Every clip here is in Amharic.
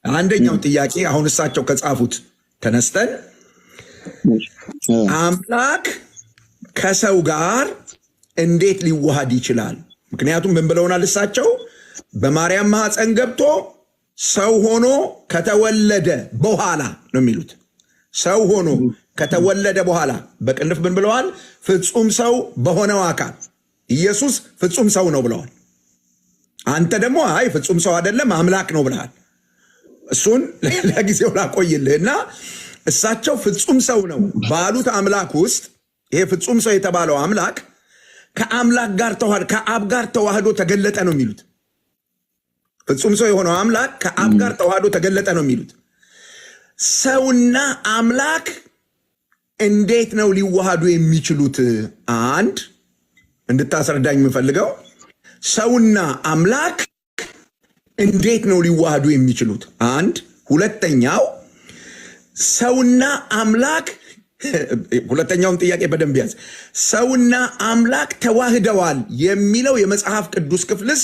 አንደኛው ጥያቄ አሁን እሳቸው ከጻፉት ተነስተን አምላክ ከሰው ጋር እንዴት ሊዋሃድ ይችላል? ምክንያቱም ምን ብለውናል እሳቸው? በማርያም ማህፀን ገብቶ ሰው ሆኖ ከተወለደ በኋላ ነው የሚሉት። ሰው ሆኖ ከተወለደ በኋላ በቅንፍ ምን ብለዋል? ፍጹም ሰው በሆነው አካል ኢየሱስ ፍጹም ሰው ነው ብለዋል። አንተ ደግሞ አይ ፍጹም ሰው አይደለም አምላክ ነው ብለሃል። እሱን ለጊዜው ላቆይልህና እሳቸው ፍጹም ሰው ነው ባሉት አምላክ ውስጥ ይሄ ፍጹም ሰው የተባለው አምላክ ከአምላክ ጋር ተዋህዶ ከአብ ጋር ተዋህዶ ተገለጠ ነው የሚሉት። ፍጹም ሰው የሆነው አምላክ ከአብ ጋር ተዋህዶ ተገለጠ ነው የሚሉት። ሰውና አምላክ እንዴት ነው ሊዋሃዱ የሚችሉት? አንድ እንድታስረዳኝ የምፈልገው ሰውና አምላክ እንዴት ነው ሊዋሃዱ የሚችሉት? አንድ ሁለተኛው ሰውና አምላክ ሁለተኛውን ጥያቄ በደንብ ያዝ። ሰውና አምላክ ተዋህደዋል የሚለው የመጽሐፍ ቅዱስ ክፍልስ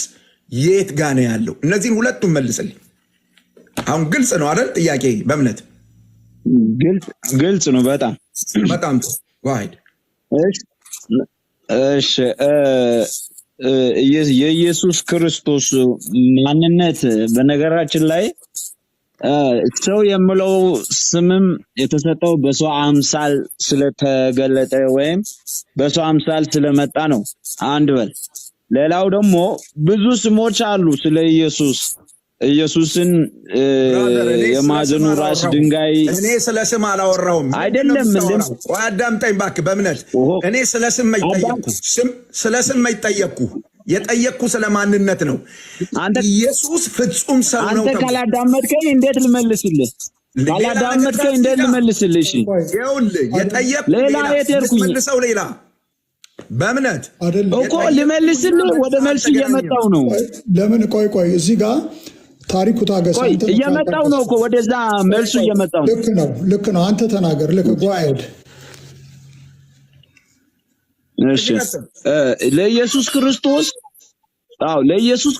የት ጋር ነው ያለው? እነዚህን ሁለቱም መልስልኝ። አሁን ግልጽ ነው አይደል? ጥያቄ በእምነት ግልጽ ነው። በጣም በጣም ዋይድ። እሺ የኢየሱስ ክርስቶስ ማንነት በነገራችን ላይ ሰው የሚለው ስምም የተሰጠው በሰው አምሳል ስለተገለጠ ወይም በሰው አምሳል ስለመጣ ነው። አንድ በል። ሌላው ደግሞ ብዙ ስሞች አሉ ስለ ኢየሱስን የማዕዘኑ ራስ ድንጋይ። እኔ ስለ ስም አላወራሁም። አይደለም አዳምጠኝ እባክህ በእምነት። እኔ ስለ ስም አይጠየቅኩ የጠየቅኩ ስለ ማንነት ነው። ኢየሱስ ፍጹም ሰው ነው። አንተ ካላዳመጥከኝ እንዴት ልመልስልህ? ካላዳመጥከኝ እንዴት ልመልስልህ? እሺ ይኸውልህ የጠየቅኩ ሌላ የትርኩኝ መልሰው ሌላ በእምነት እኮ ልመልስልህ ወደ መልስ እየመጣው ነው። ለምን ቆይ እዚህ ጋር ታሪኩ ታገሰ። አንተ እየመጣው ነው እኮ ወደዛ መልሱ እየመጣው ነው። ልክ ነው። አንተ ተናገር። ልክ ጓይድ እሺ ለኢየሱስ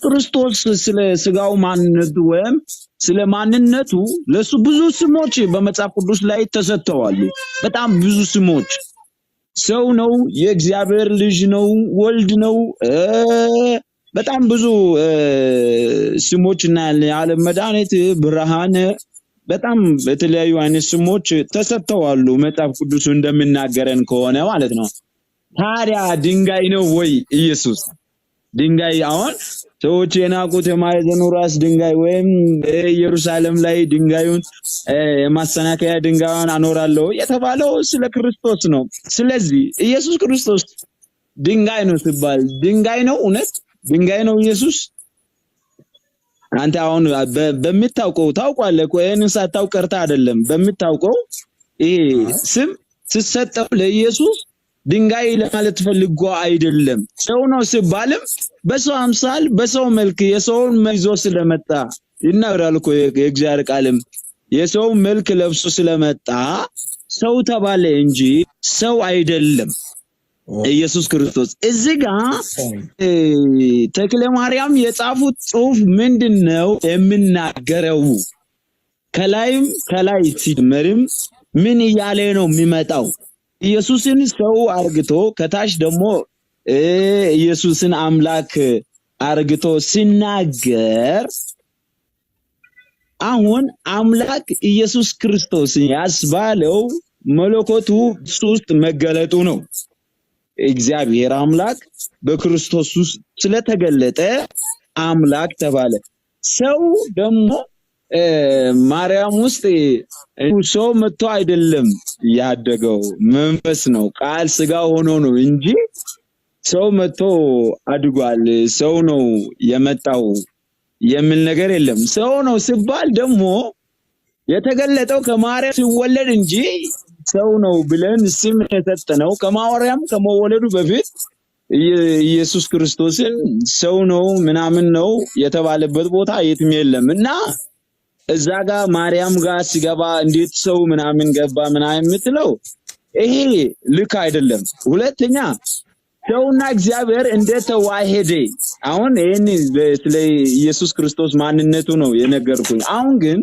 ክርስቶስ ስለ ስጋው ማንነቱ ወይም ስለ ማንነቱ ለሱ ብዙ ስሞች በመጽሐፍ ቅዱስ ላይ ተሰጥተዋል። በጣም ብዙ ስሞች። ሰው ነው፣ የእግዚአብሔር ልጅ ነው፣ ወልድ ነው። በጣም ብዙ ስሞች እና የዓለም መድኃኒት፣ ብርሃን፣ በጣም በተለያዩ አይነት ስሞች ተሰጥተዋል መጽሐፍ ቅዱስ እንደሚናገረን ከሆነ ማለት ነው። ታዲያ ድንጋይ ነው ወይ ኢየሱስ? ድንጋይ አሁን ሰዎች የናቁት የማዕዘኑ ራስ ድንጋይ ወይም ኢየሩሳሌም ላይ ድንጋዩን የማሰናከያ ድንጋዩን አኖራለሁ የተባለው ስለ ክርስቶስ ነው። ስለዚህ ኢየሱስ ክርስቶስ ድንጋይ ነው ሲባል ድንጋይ ነው? እውነት ድንጋይ ነው ኢየሱስ? አንተ አሁን በሚታውቀው ታውቃለህ እኮ ይሄንን ሳታውቅ ቀርተህ አይደለም። በሚታውቀው ይሄ ስም ሲሰጠው ለኢየሱስ ድንጋይ ለማለት ፈልጎ አይደለም። ሰው ነው ሲባልም በሰው አምሳል በሰው መልክ የሰውን ይዞ ስለመጣ ይናገራል እኮ የእግዚአብሔር ቃልም የሰው መልክ ለብሶ ስለመጣ ሰው ተባለ እንጂ ሰው አይደለም ኢየሱስ ክርስቶስ። እዚህ ጋር ተክለ ማርያም የጻፉት ጽሑፍ ምንድነው የሚናገረው? ከላይ ሲመርም ምን እያለ ነው የሚመጣው? ኢየሱስን ሰው አርግቶ ከታች ደግሞ ኢየሱስን አምላክ አርግቶ ሲናገር አሁን አምላክ ኢየሱስ ክርስቶስ ያስባለው መለኮቱ ውስጥ መገለጡ ነው። እግዚአብሔር አምላክ በክርስቶስ ውስጥ ስለተገለጠ አምላክ ተባለ። ሰው ደግሞ ማርያም ውስጥ ሰው መጥቶ አይደለም ያደገው፣ መንፈስ ነው፣ ቃል ስጋ ሆኖ ነው እንጂ ሰው መጥቶ አድጓል፣ ሰው ነው የመጣው የሚል ነገር የለም። ሰው ነው ሲባል ደግሞ የተገለጠው ከማርያም ሲወለድ እንጂ ሰው ነው ብለን ስም የሰጠነው ከማርያም ከመወለዱ በፊት ኢየሱስ ክርስቶስን ሰው ነው ምናምን ነው የተባለበት ቦታ የትም የለም። እና እዛ ጋር ማርያም ጋር ሲገባ እንዴት ሰው ምናምን ገባ ምናምን የምትለው ይሄ ልክ አይደለም። ሁለተኛ ሰውና እግዚአብሔር እንደተዋሄደ አሁን ይሄን ስለ ኢየሱስ ክርስቶስ ማንነቱ ነው የነገርኩኝ። አሁን ግን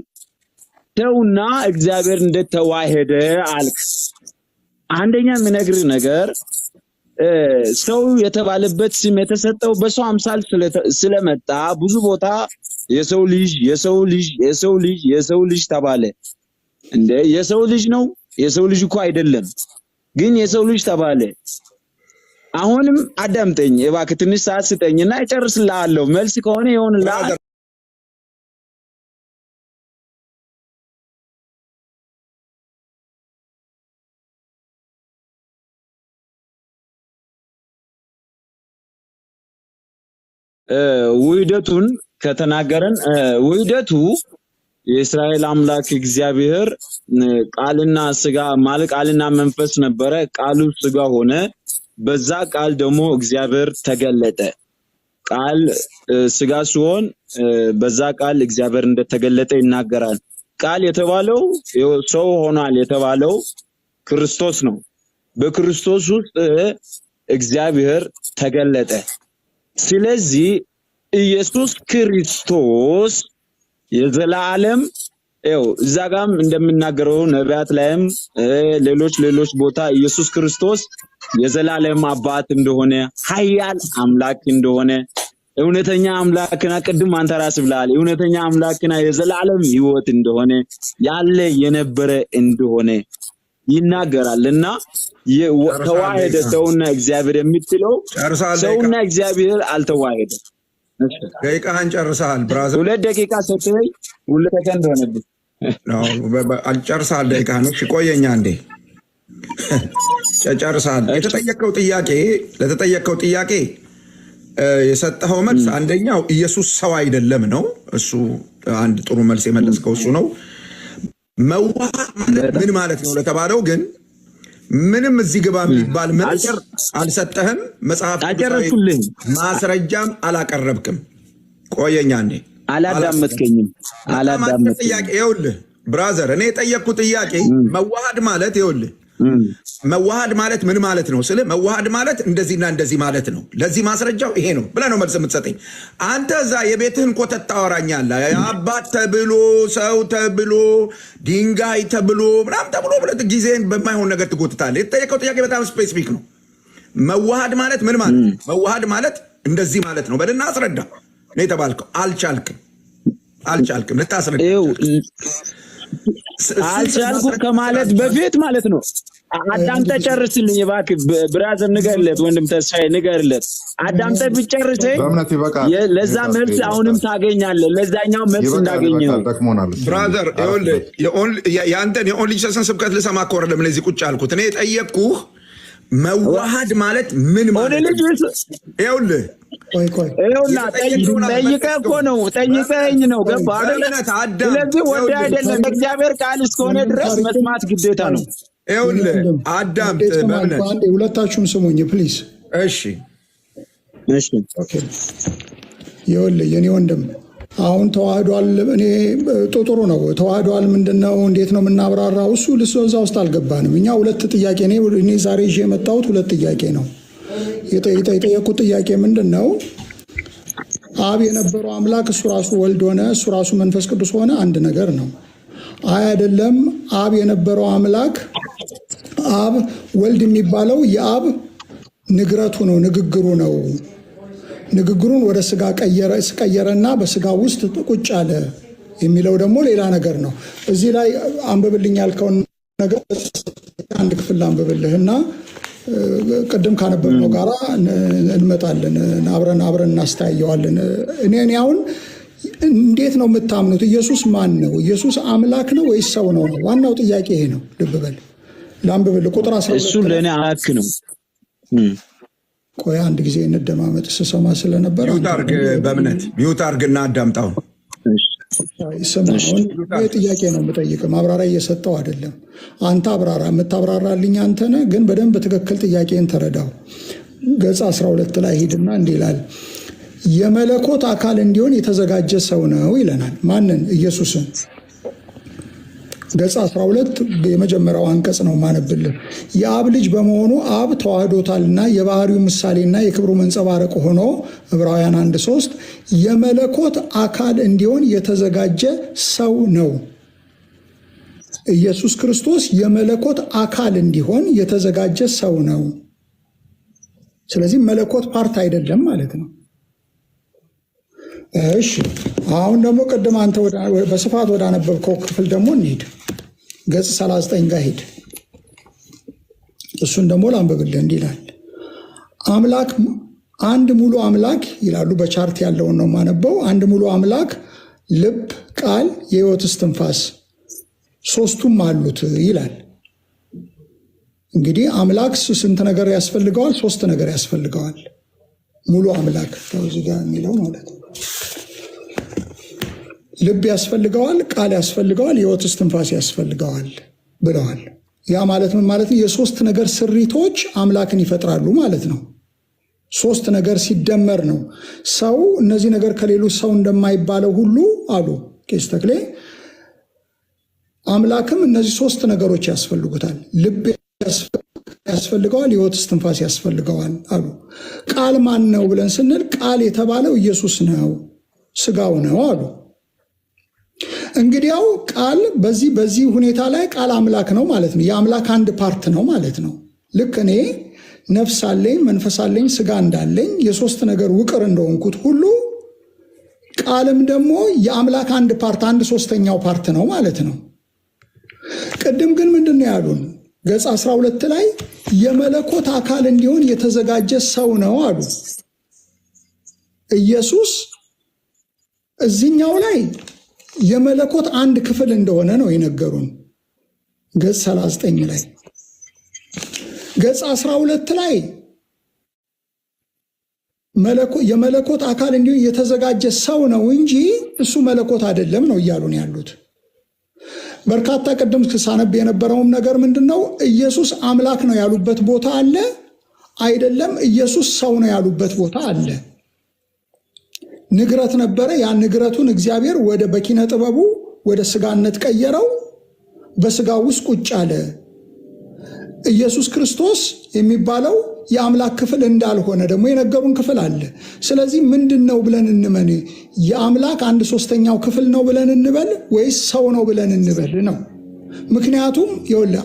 ሰውና እግዚአብሔር እንደተዋሄደ አልክ። አንደኛ የምነግርህ ነገር ሰው የተባለበት ስም የተሰጠው በሰው አምሳል ስለመጣ ብዙ ቦታ የሰው ልጅ ተባለ። እንደ የሰው ልጅ ነው? የሰው ልጅ እኮ አይደለም፣ ግን የሰው ልጅ ተባለ። አሁንም አዳምጠኝ እባክህ፣ ትንሽ ሰዓት ስጠኝና እጨርስልሃለሁ። መልስ ከሆነ ይሆንልሃል። ውህደቱን ከተናገረን ውህደቱ የእስራኤል አምላክ እግዚአብሔር ቃልና ስጋ ማለት ቃልና መንፈስ ነበረ። ቃሉ ስጋ ሆነ። በዛ ቃል ደግሞ እግዚአብሔር ተገለጠ። ቃል ስጋ ሲሆን በዛ ቃል እግዚአብሔር እንደተገለጠ ይናገራል። ቃል የተባለው ሰው ሆኗል የተባለው ክርስቶስ ነው። በክርስቶስ ውስጥ እግዚአብሔር ተገለጠ። ስለዚህ ኢየሱስ ክርስቶስ የዘላለም እዛ ጋም እንደምናገረው ነቢያት ላይም ሌሎች ቦታ ኢየሱስ ክርስቶስ የዘላለም አባት እንደሆነ ኃያል አምላክ እንደሆነ እውነተኛ አምላክና ቅድም አንተ ራስህ ብለሃል እውነተኛ አምላክና የዘላለም ሕይወት እንደሆነ ያለ የነበረ እንደሆነ ይናገራልና ተዋህደ ሰውና እግዚአብሔር የምትለው ሰውና እግዚአብሔር አልተዋህደም። ደቂቃህን ጨርሰሃል ብራዘር። 2 ደቂቃ ሰጥተኸኝ 2 ሰከንድ ሆነብኝ። ጨርሰሃል ደቂቃህን። እሺ ቆየኛ እንዴ ጨርሰሃል። ለተጠየቀው ጥያቄ የሰጠኸው መልስ አንደኛው ኢየሱስ ሰው አይደለም ነው። እሱ አንድ ጥሩ መልስ የመለስከው እሱ ነው። መዋሃድ ማለት ምን ማለት ነው ለተባለው ግን ምንም እዚህ ግባ የሚባል መልስ አልሰጠህም። መጽሐፍ ማስረጃም አላቀረብክም። ቆየኛ እንዴ አላዳመጥከኝም። ጥያቄ ይኸውልህ ብራዘር፣ እኔ የጠየቅኩት ጥያቄ መዋሃድ ማለት ይኸውልህ መዋሃድ ማለት ምን ማለት ነው ስለ መዋሃድ ማለት እንደዚህና እንደዚህ ማለት ነው፣ ለዚህ ማስረጃው ይሄ ነው ብለህ ነው መልስ የምትሰጠኝ። አንተ እዛ የቤትህን ኮተት ታወራኛለህ። አባት ተብሎ ሰው ተብሎ ድንጋይ ተብሎ ምናምን ተብሎ ብለህ ጊዜህን በማይሆን ነገር ትጎትታለህ። የተጠየቀው ጥያቄ በጣም ስፔሲፊክ ነው። መዋሃድ ማለት ምን ማለት ነው? መዋሃድ ማለት እንደዚህ ማለት ነው በልና አስረዳ ነው የተባልከው። አልቻልክም ልታስረዳ አልቻልኩም ከማለት በፊት ማለት ነው። አዳምጠ ጨርስልኝ እባክህ ብራዘር፣ ንገርለት ወንድም ተስፋዬ ንገርለት። አዳምጠ ብጨርሰኝ ለዛ መልስ አሁንም ታገኛለህ፣ ለዛኛው መልስ እንዳገኘው ብራዘር። የአንተን የኦንሊ ጂሰስን ስብከት ልሰማ እኮ አይደለም ለዚህ ቁጭ አልኩት። እኔ የጠየቅኩህ መዋሃድ ማለት ምን ማለት ነው? ይኸውልህ ጠይቀህ እኮ ነው፣ ጠይቀኸኝ ነው። ገባህ አይደል? ስለዚህ ወደ አይደለም እግዚአብሔር ቃል እስከሆነ ድረስ መስማት ግዴታ ነው። ይኸውልህ አዳምጥ በእምነት ሁለታችሁም ስሙኝ ፕሊዝ። እሺ ኦኬ። ይኸውልህ የኔ ወንድም አሁን ተዋህዷል። እኔ ጥሩ ነው ተዋህዷል። ምንድነው እንዴት ነው የምናብራራው? እሱ እዛ ውስጥ አልገባንም። እኛ 2 ጥያቄ ነው እኔ ዛሬ ይዤ የመጣሁት 2 ጥያቄ ነው። የጠየቁት ጥያቄ ምንድን ነው? አብ የነበረው አምላክ እሱ ራሱ ወልድ ሆነ፣ እሱ ራሱ መንፈስ ቅዱስ ሆነ አንድ ነገር ነው። አይ አይደለም፣ አብ የነበረው አምላክ አብ ወልድ የሚባለው የአብ ንግረቱ ነው፣ ንግግሩ ነው። ንግግሩን ወደ ስጋ ቀየረና በስጋ ውስጥ ቁጭ አለ የሚለው ደግሞ ሌላ ነገር ነው። እዚህ ላይ አንብብልኝ ያልከውን ነገር አንድ ክፍል አንብብልህና ቅድም ካነበብነው ጋራ እንመጣለን፣ አብረን እናስተያየዋለን። እኔ አሁን እንዴት ነው የምታምኑት? ኢየሱስ ማን ነው? ኢየሱስ አምላክ ነው ወይስ ሰው ነው? ዋናው ጥያቄ ይሄ ነው። ልብ በል ላንብብልህ ቁጥር 12 እሱ ለእኔ አምላክ ነው። ቆይ አንድ ጊዜ እንደማመጥ ስሰማ ስለነበር በእምነት ሚውት አድርግና አዳምጣው። ጥያቄ ነው የምጠይቅህ፣ ማብራሪያ እየሰጠው አይደለም። አንተ አብራራ፣ የምታብራራልኝ አንተ ነህ። ግን በደንብ ትክክል ጥያቄን ተረዳው። ገጽ 12 ላይ ሂድና እንዲህ ይላል፣ የመለኮት አካል እንዲሆን የተዘጋጀ ሰው ነው ይለናል። ማንን? ኢየሱስን። ገጽ 12 የመጀመሪያው አንቀጽ ነው ማነብልህ። የአብ ልጅ በመሆኑ አብ ተዋህዶታልና የባህሪው ምሳሌና የክብሩ መንጸባረቅ ሆኖ ዕብራውያን 1:3 የመለኮት አካል እንዲሆን የተዘጋጀ ሰው ነው። ኢየሱስ ክርስቶስ የመለኮት አካል እንዲሆን የተዘጋጀ ሰው ነው። ስለዚህ መለኮት ፓርት አይደለም ማለት ነው። እሺ አሁን ደግሞ ቅድም አንተ በስፋት ወዳነበብከው ክፍል ደግሞ እንሂድ። ገጽ 39 ጋር ሂድ። እሱን ደግሞ ላንብብልህ። እንዲህ ይላል። አምላክ አንድ ሙሉ አምላክ ይላሉ። በቻርት ያለውን ነው ማነበው። አንድ ሙሉ አምላክ ልብ፣ ቃል፣ የሕይወት እስትንፋስ ሶስቱም አሉት ይላል። እንግዲህ አምላክ ስንት ነገር ያስፈልገዋል? ሶስት ነገር ያስፈልገዋል። ሙሉ አምላክ እዚህ ጋር የሚለው ማለት ነው። ልብ ያስፈልገዋል፣ ቃል ያስፈልገዋል፣ የሕይወት እስትንፋስ ያስፈልገዋል ብለዋል። ያ ማለት ምን ማለት ነው? የሶስት ነገር ስሪቶች አምላክን ይፈጥራሉ ማለት ነው። ሶስት ነገር ሲደመር ነው ሰው። እነዚህ ነገር ከሌሉ ሰው እንደማይባለው ሁሉ አሉ ቄስ ተክሌ፣ አምላክም እነዚህ ሶስት ነገሮች ያስፈልጉታል። ልብ ያስፈልገዋል፣ የሕይወት እስትንፋስ ያስፈልገዋል አሉ። ቃል ማን ነው ብለን ስንል ቃል የተባለው ኢየሱስ ነው፣ ስጋው ነው አሉ። እንግዲያው ቃል በዚህ ሁኔታ ላይ ቃል አምላክ ነው ማለት ነው። የአምላክ አንድ ፓርት ነው ማለት ነው። ልክ እኔ ነፍስ አለኝ፣ መንፈስ አለኝ፣ ስጋ እንዳለኝ የሶስት ነገር ውቅር እንደሆንኩት ሁሉ ቃልም ደግሞ የአምላክ አንድ ፓርት፣ አንድ ሶስተኛው ፓርት ነው ማለት ነው። ቅድም ግን ምንድን ነው ያሉን? ገጽ 12 ላይ የመለኮት አካል እንዲሆን የተዘጋጀ ሰው ነው አሉ። ኢየሱስ እዚህኛው ላይ የመለኮት አንድ ክፍል እንደሆነ ነው የነገሩን ገጽ 39 ላይ። ገጽ 12 ላይ የመለኮት አካል እንዲሆን የተዘጋጀ ሰው ነው እንጂ እሱ መለኮት አይደለም ነው እያሉን ያሉት። በርካታ ቅድም ሳነብ የነበረውም ነገር ምንድን ነው? ኢየሱስ አምላክ ነው ያሉበት ቦታ አለ፣ አይደለም ኢየሱስ ሰው ነው ያሉበት ቦታ አለ። ንግረት ነበረ። ያ ንግረቱን እግዚአብሔር በኪነ ጥበቡ ወደ ስጋነት ቀየረው፣ በስጋ ውስጥ ቁጭ አለ። ኢየሱስ ክርስቶስ የሚባለው የአምላክ ክፍል እንዳልሆነ ደግሞ የነገሩን ክፍል አለ። ስለዚህ ምንድን ነው ብለን እንመን? የአምላክ አንድ ሶስተኛው ክፍል ነው ብለን እንበል ወይስ ሰው ነው ብለን እንበል ነው? ምክንያቱም ይኸውልህ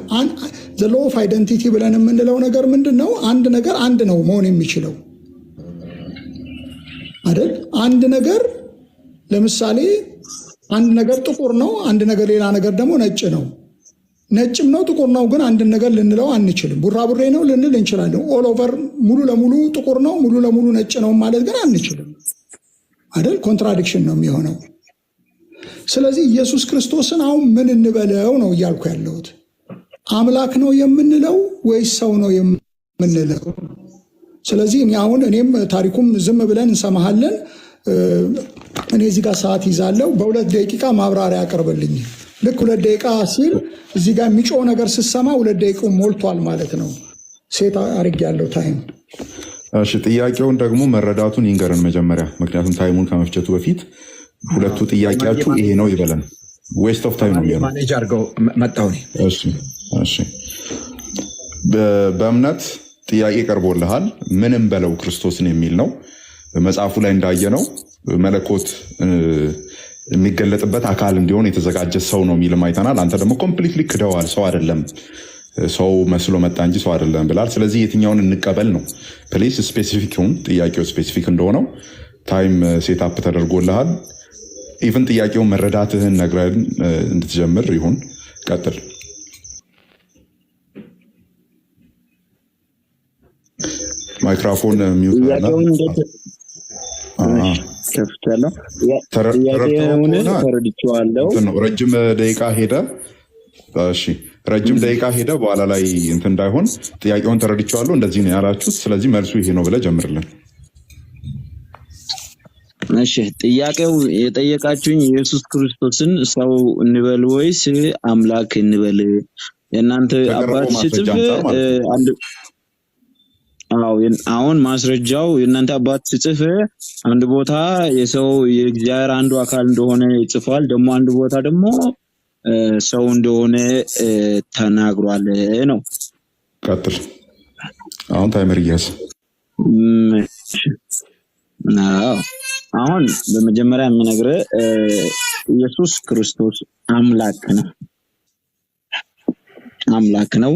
ዘ ሎው ኦፍ አይደንቲቲ ብለን የምንለው ነገር ምንድን ነው? አንድ ነገር አንድ ነው መሆን የሚችለው አይደል? አንድ ነገር ለምሳሌ አንድ ነገር ጥቁር ነው፣ አንድ ነገር ሌላ ነገር ደግሞ ነጭ ነው። ነጭም ነው ጥቁር ነው ግን አንድ ነገር ልንለው አንችልም። ቡራቡሬ ነው ልንል እንችላለን። ኦል ኦቨር ሙሉ ለሙሉ ጥቁር ነው ሙሉ ለሙሉ ነጭ ነው ማለት ግን አንችልም አይደል? ኮንትራዲክሽን ነው የሚሆነው። ስለዚህ ኢየሱስ ክርስቶስን አሁን ምን እንበለው ነው እያልኩ ያለሁት። አምላክ ነው የምንለው ወይስ ሰው ነው የምንለው? ስለዚህ እኔም ታሪኩም ዝም ብለን እንሰማሃለን። እኔ እዚህ ጋር ሰዓት ይዛለሁ። በ2 ደቂቃ ማብራሪያ ያቀርብልኝ። ልክ 2 ደቂቃ ሲል እዚህ ጋር የሚጮህ ነገር ስሰማ 2 ደቂቃው ሞልቷል ማለት ነው። ሴት አርግ ያለው ታይም። እሺ ጥያቄውን ደግሞ መረዳቱን ይንገረን መጀመሪያ፣ ምክንያቱም ታይሙን ከመፍጀቱ በፊት ሁለቱ ጥያቄያችሁ ይሄ ነው ይበለን። ዌስት ኦፍ ታይም ነው የሚሆነው። ማኔጅ አድርገው መጣሁ እኔ። እሺ በእምነት ጥያቄ ቀርቦልሃል። ምንም በለው ክርስቶስን የሚል ነው። መጽሐፉ ላይ እንዳየነው መለኮት የሚገለጥበት አካል እንዲሆን የተዘጋጀ ሰው ነው የሚልም አይተናል። አንተ ደግሞ ኮምፕሊትሊ ክደዋል። ሰው አይደለም ሰው መስሎ መጣ እንጂ ሰው አይደለም ብላል። ስለዚህ የትኛውን እንቀበል ነው? ፕሊስ ስፔሲፊክውን ጥያቄው ስፔሲፊክ እንደሆነው ታይም ሴትአፕ ተደርጎልሃል። ኢቭን ጥያቄውን መረዳትህን ነግረን እንድትጀምር ይሁን። ቀጥል። ማይክሮፎን ሚውት ረጅም ደቂቃ ሄደ። እሺ ረጅም ደቂቃ ሄደ። በኋላ ላይ እንትን እንዳይሆን ጥያቄውን ተረድቼዋለሁ እንደዚህ ነው ያላችሁት። ስለዚህ መልሱ ይሄ ነው ብለህ ጀምርልን። እሺ ጥያቄው የጠየቃችሁኝ ኢየሱስ ክርስቶስን ሰው እንበል ወይስ አምላክ እንበል? የእናንተ አባት ሲጽፍ አሁን ማስረጃው የእናንተ አባት ሲጽፍ አንድ ቦታ የሰው የእግዚአብሔር አንዱ አካል እንደሆነ ይጽፋል። ደግሞ አንድ ቦታ ደግሞ ሰው እንደሆነ ተናግሯል ነው። ቀጥል። አሁን ታይመር እያዝ። አሁን በመጀመሪያ የምነግርህ ኢየሱስ ክርስቶስ አምላክ ነው። አምላክ ነው።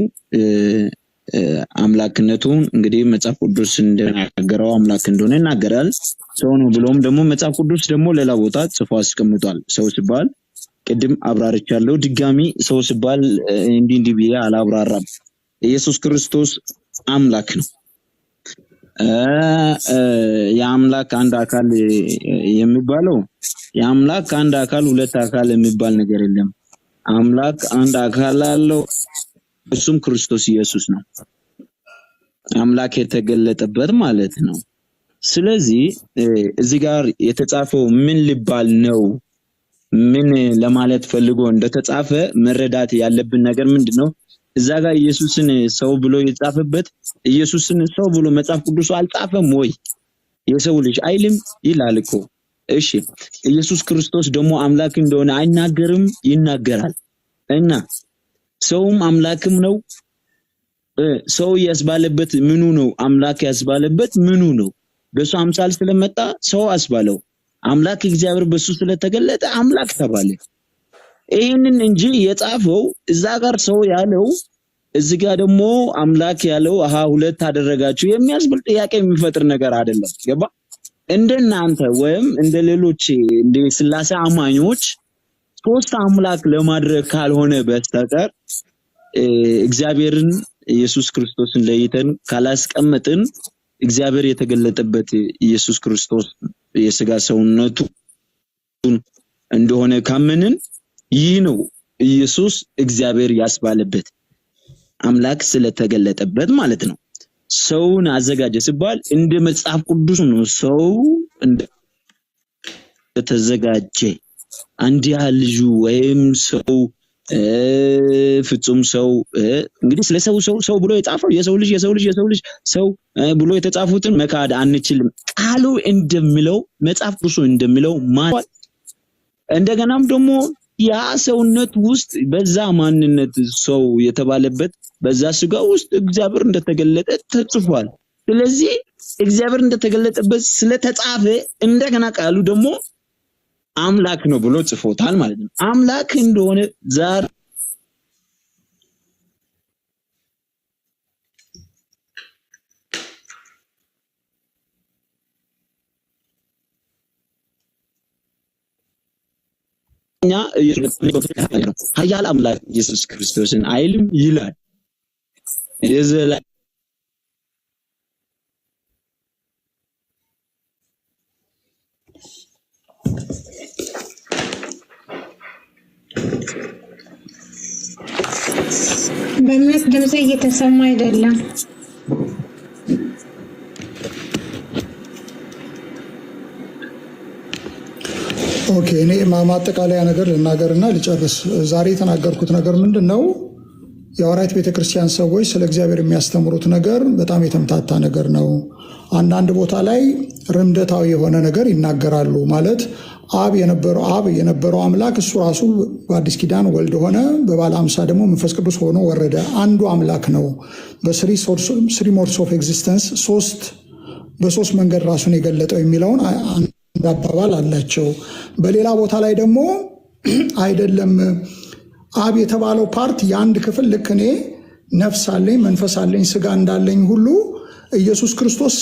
አምላክነቱን እንግዲህ መጽሐፍ ቅዱስ እንደናገረው አምላክ እንደሆነ ይናገራል። ሰው ነው ብሎም ደግሞ መጽሐፍ ቅዱስ ደግሞ ሌላ ቦታ ጽፎ አስቀምጧል። ሰው ሲባል ቅድም አብራርቻለሁ። ድጋሚ ሰው ሲባል እንዲህ ብዬ አላብራራም። ኢየሱስ ክርስቶስ አምላክ ነው። የአምላክ አንድ አካል የሚባለው የአምላክ አንድ አካል ሁለት አካል የሚባል ነገር የለም። አምላክ አንድ አካል አለው፣ እሱም ክርስቶስ ኢየሱስ ነው። አምላክ የተገለጠበት ማለት ነው። ስለዚህ እዚህ ጋር የተጻፈው ምን ሊባል ነው? ምን ለማለት ፈልጎ እንደተጻፈ መረዳት ያለብን ነገር ምንድነው? እዛ ጋር ኢየሱስን ሰው ብሎ የጻፈበት ኢየሱስን ሰው ብሎ መጽሐፍ ቅዱስ አልጻፈም ወይ? የሰው ልጅ አይልም ይላል እኮ። እሺ ኢየሱስ ክርስቶስ ደግሞ አምላክ እንደሆነ አይናገርም? ይናገራል። እና ሰውም አምላክም ነው። ሰው ያስባለበት ምኑ ነው? አምላክ ያስባለበት ምኑ ነው? በሱ አምሳል ስለመጣ ሰው አስባለው። አምላክ እግዚአብሔር በሱ ስለተገለጠ አምላክ ተባለ። ይሄንን እንጂ የጻፈው እዛ ጋር ሰው ያለው እዚህ ጋር ደግሞ አምላክ ያለው ሁለት አደረጋችሁ የሚያስብል ጥያቄ የሚፈጥር ነገር አይደለም። ገባ? እንደናንተ ወይም እንደሌሎች እንደ ስላሴ አማኞች ሶስት አምላክ ለማድረግ ካልሆነ በስተቀር እግዚአብሔርን ኢየሱስ ክርስቶስን ለይተን ካላስቀመጥን እግዚአብሔር የተገለጠበት ኢየሱስ ክርስቶስ የሥጋ ሰውነቱ እንደሆነ ካመንን ይህ ነው ኢየሱስ እግዚአብሔር ያስባለበት አምላክ ስለተገለጠበት ማለት ነው። ሰውን አዘጋጀ ሲባል እንደ መጽሐፍ ቅዱስ ነው። ሰው እንደተዘጋጀ አንድያ ልጁ ወይም ሰው ፍጹም ሰው እንግዲህ ስለ ሰው ብሎ የጻፈው የሰው ልጅ ሰው ብሎ የተጻፉትን መካድ አንችልም። ቃሉ እንደሚለው መጽሐፍ ቅዱስ እንደሚለው ማለት እንደገናም ደግሞ ያ ሰውነት ውስጥ በዛ ማንነት ሰው የተባለበት በዛ ሥጋ ውስጥ እግዚአብሔር እንደተገለጠ ተጽፏል። ስለዚህ እግዚአብሔር እንደተገለጠበት ስለተጻፈ እንደገና ቃሉ ደግሞ አምላክ ነው ብሎ ጽፎታል ማለት ነው። አምላክ እንደሆነ ዛሬ ኃያል አምላክ ኢየሱስ ክርስቶስን አይልም ይላል። በእምነት ድምጽ እየተሰማ አይደለም። ኦኬ፣ እኔ ማጠቃለያ ነገር ልናገርና ልጨርስ። ዛሬ የተናገርኩት ነገር ምንድነው? የሐዋርያት ቤተክርስቲያን ሰዎች ስለ እግዚአብሔር የሚያስተምሩት ነገር በጣም የተምታታ ነገር ነው። አንዳንድ ቦታ ላይ ርምደታዊ የሆነ ነገር ይናገራሉ። ማለት አብ የነበረው አምላክ እሱ ራሱ በአዲስ ኪዳን ወልድ ሆነ፣ በባለ አምሳ ደግሞ መንፈስ ቅዱስ ሆኖ ወረደ። አንዱ አምላክ ነው። በስሪ ሞድስ ኦፍ ኤግዚስተንስ በሶስት መንገድ ራሱን የገለጠው የሚለውን አንድ አባባል አላቸው። በሌላ ቦታ ላይ ደግሞ አይደለም፣ አብ የተባለው ፓርት የአንድ ክፍል ልክ እኔ ነፍስ አለኝ መንፈስ አለኝ ስጋ እንዳለኝ ሁሉ ኢየሱስ ክርስቶስ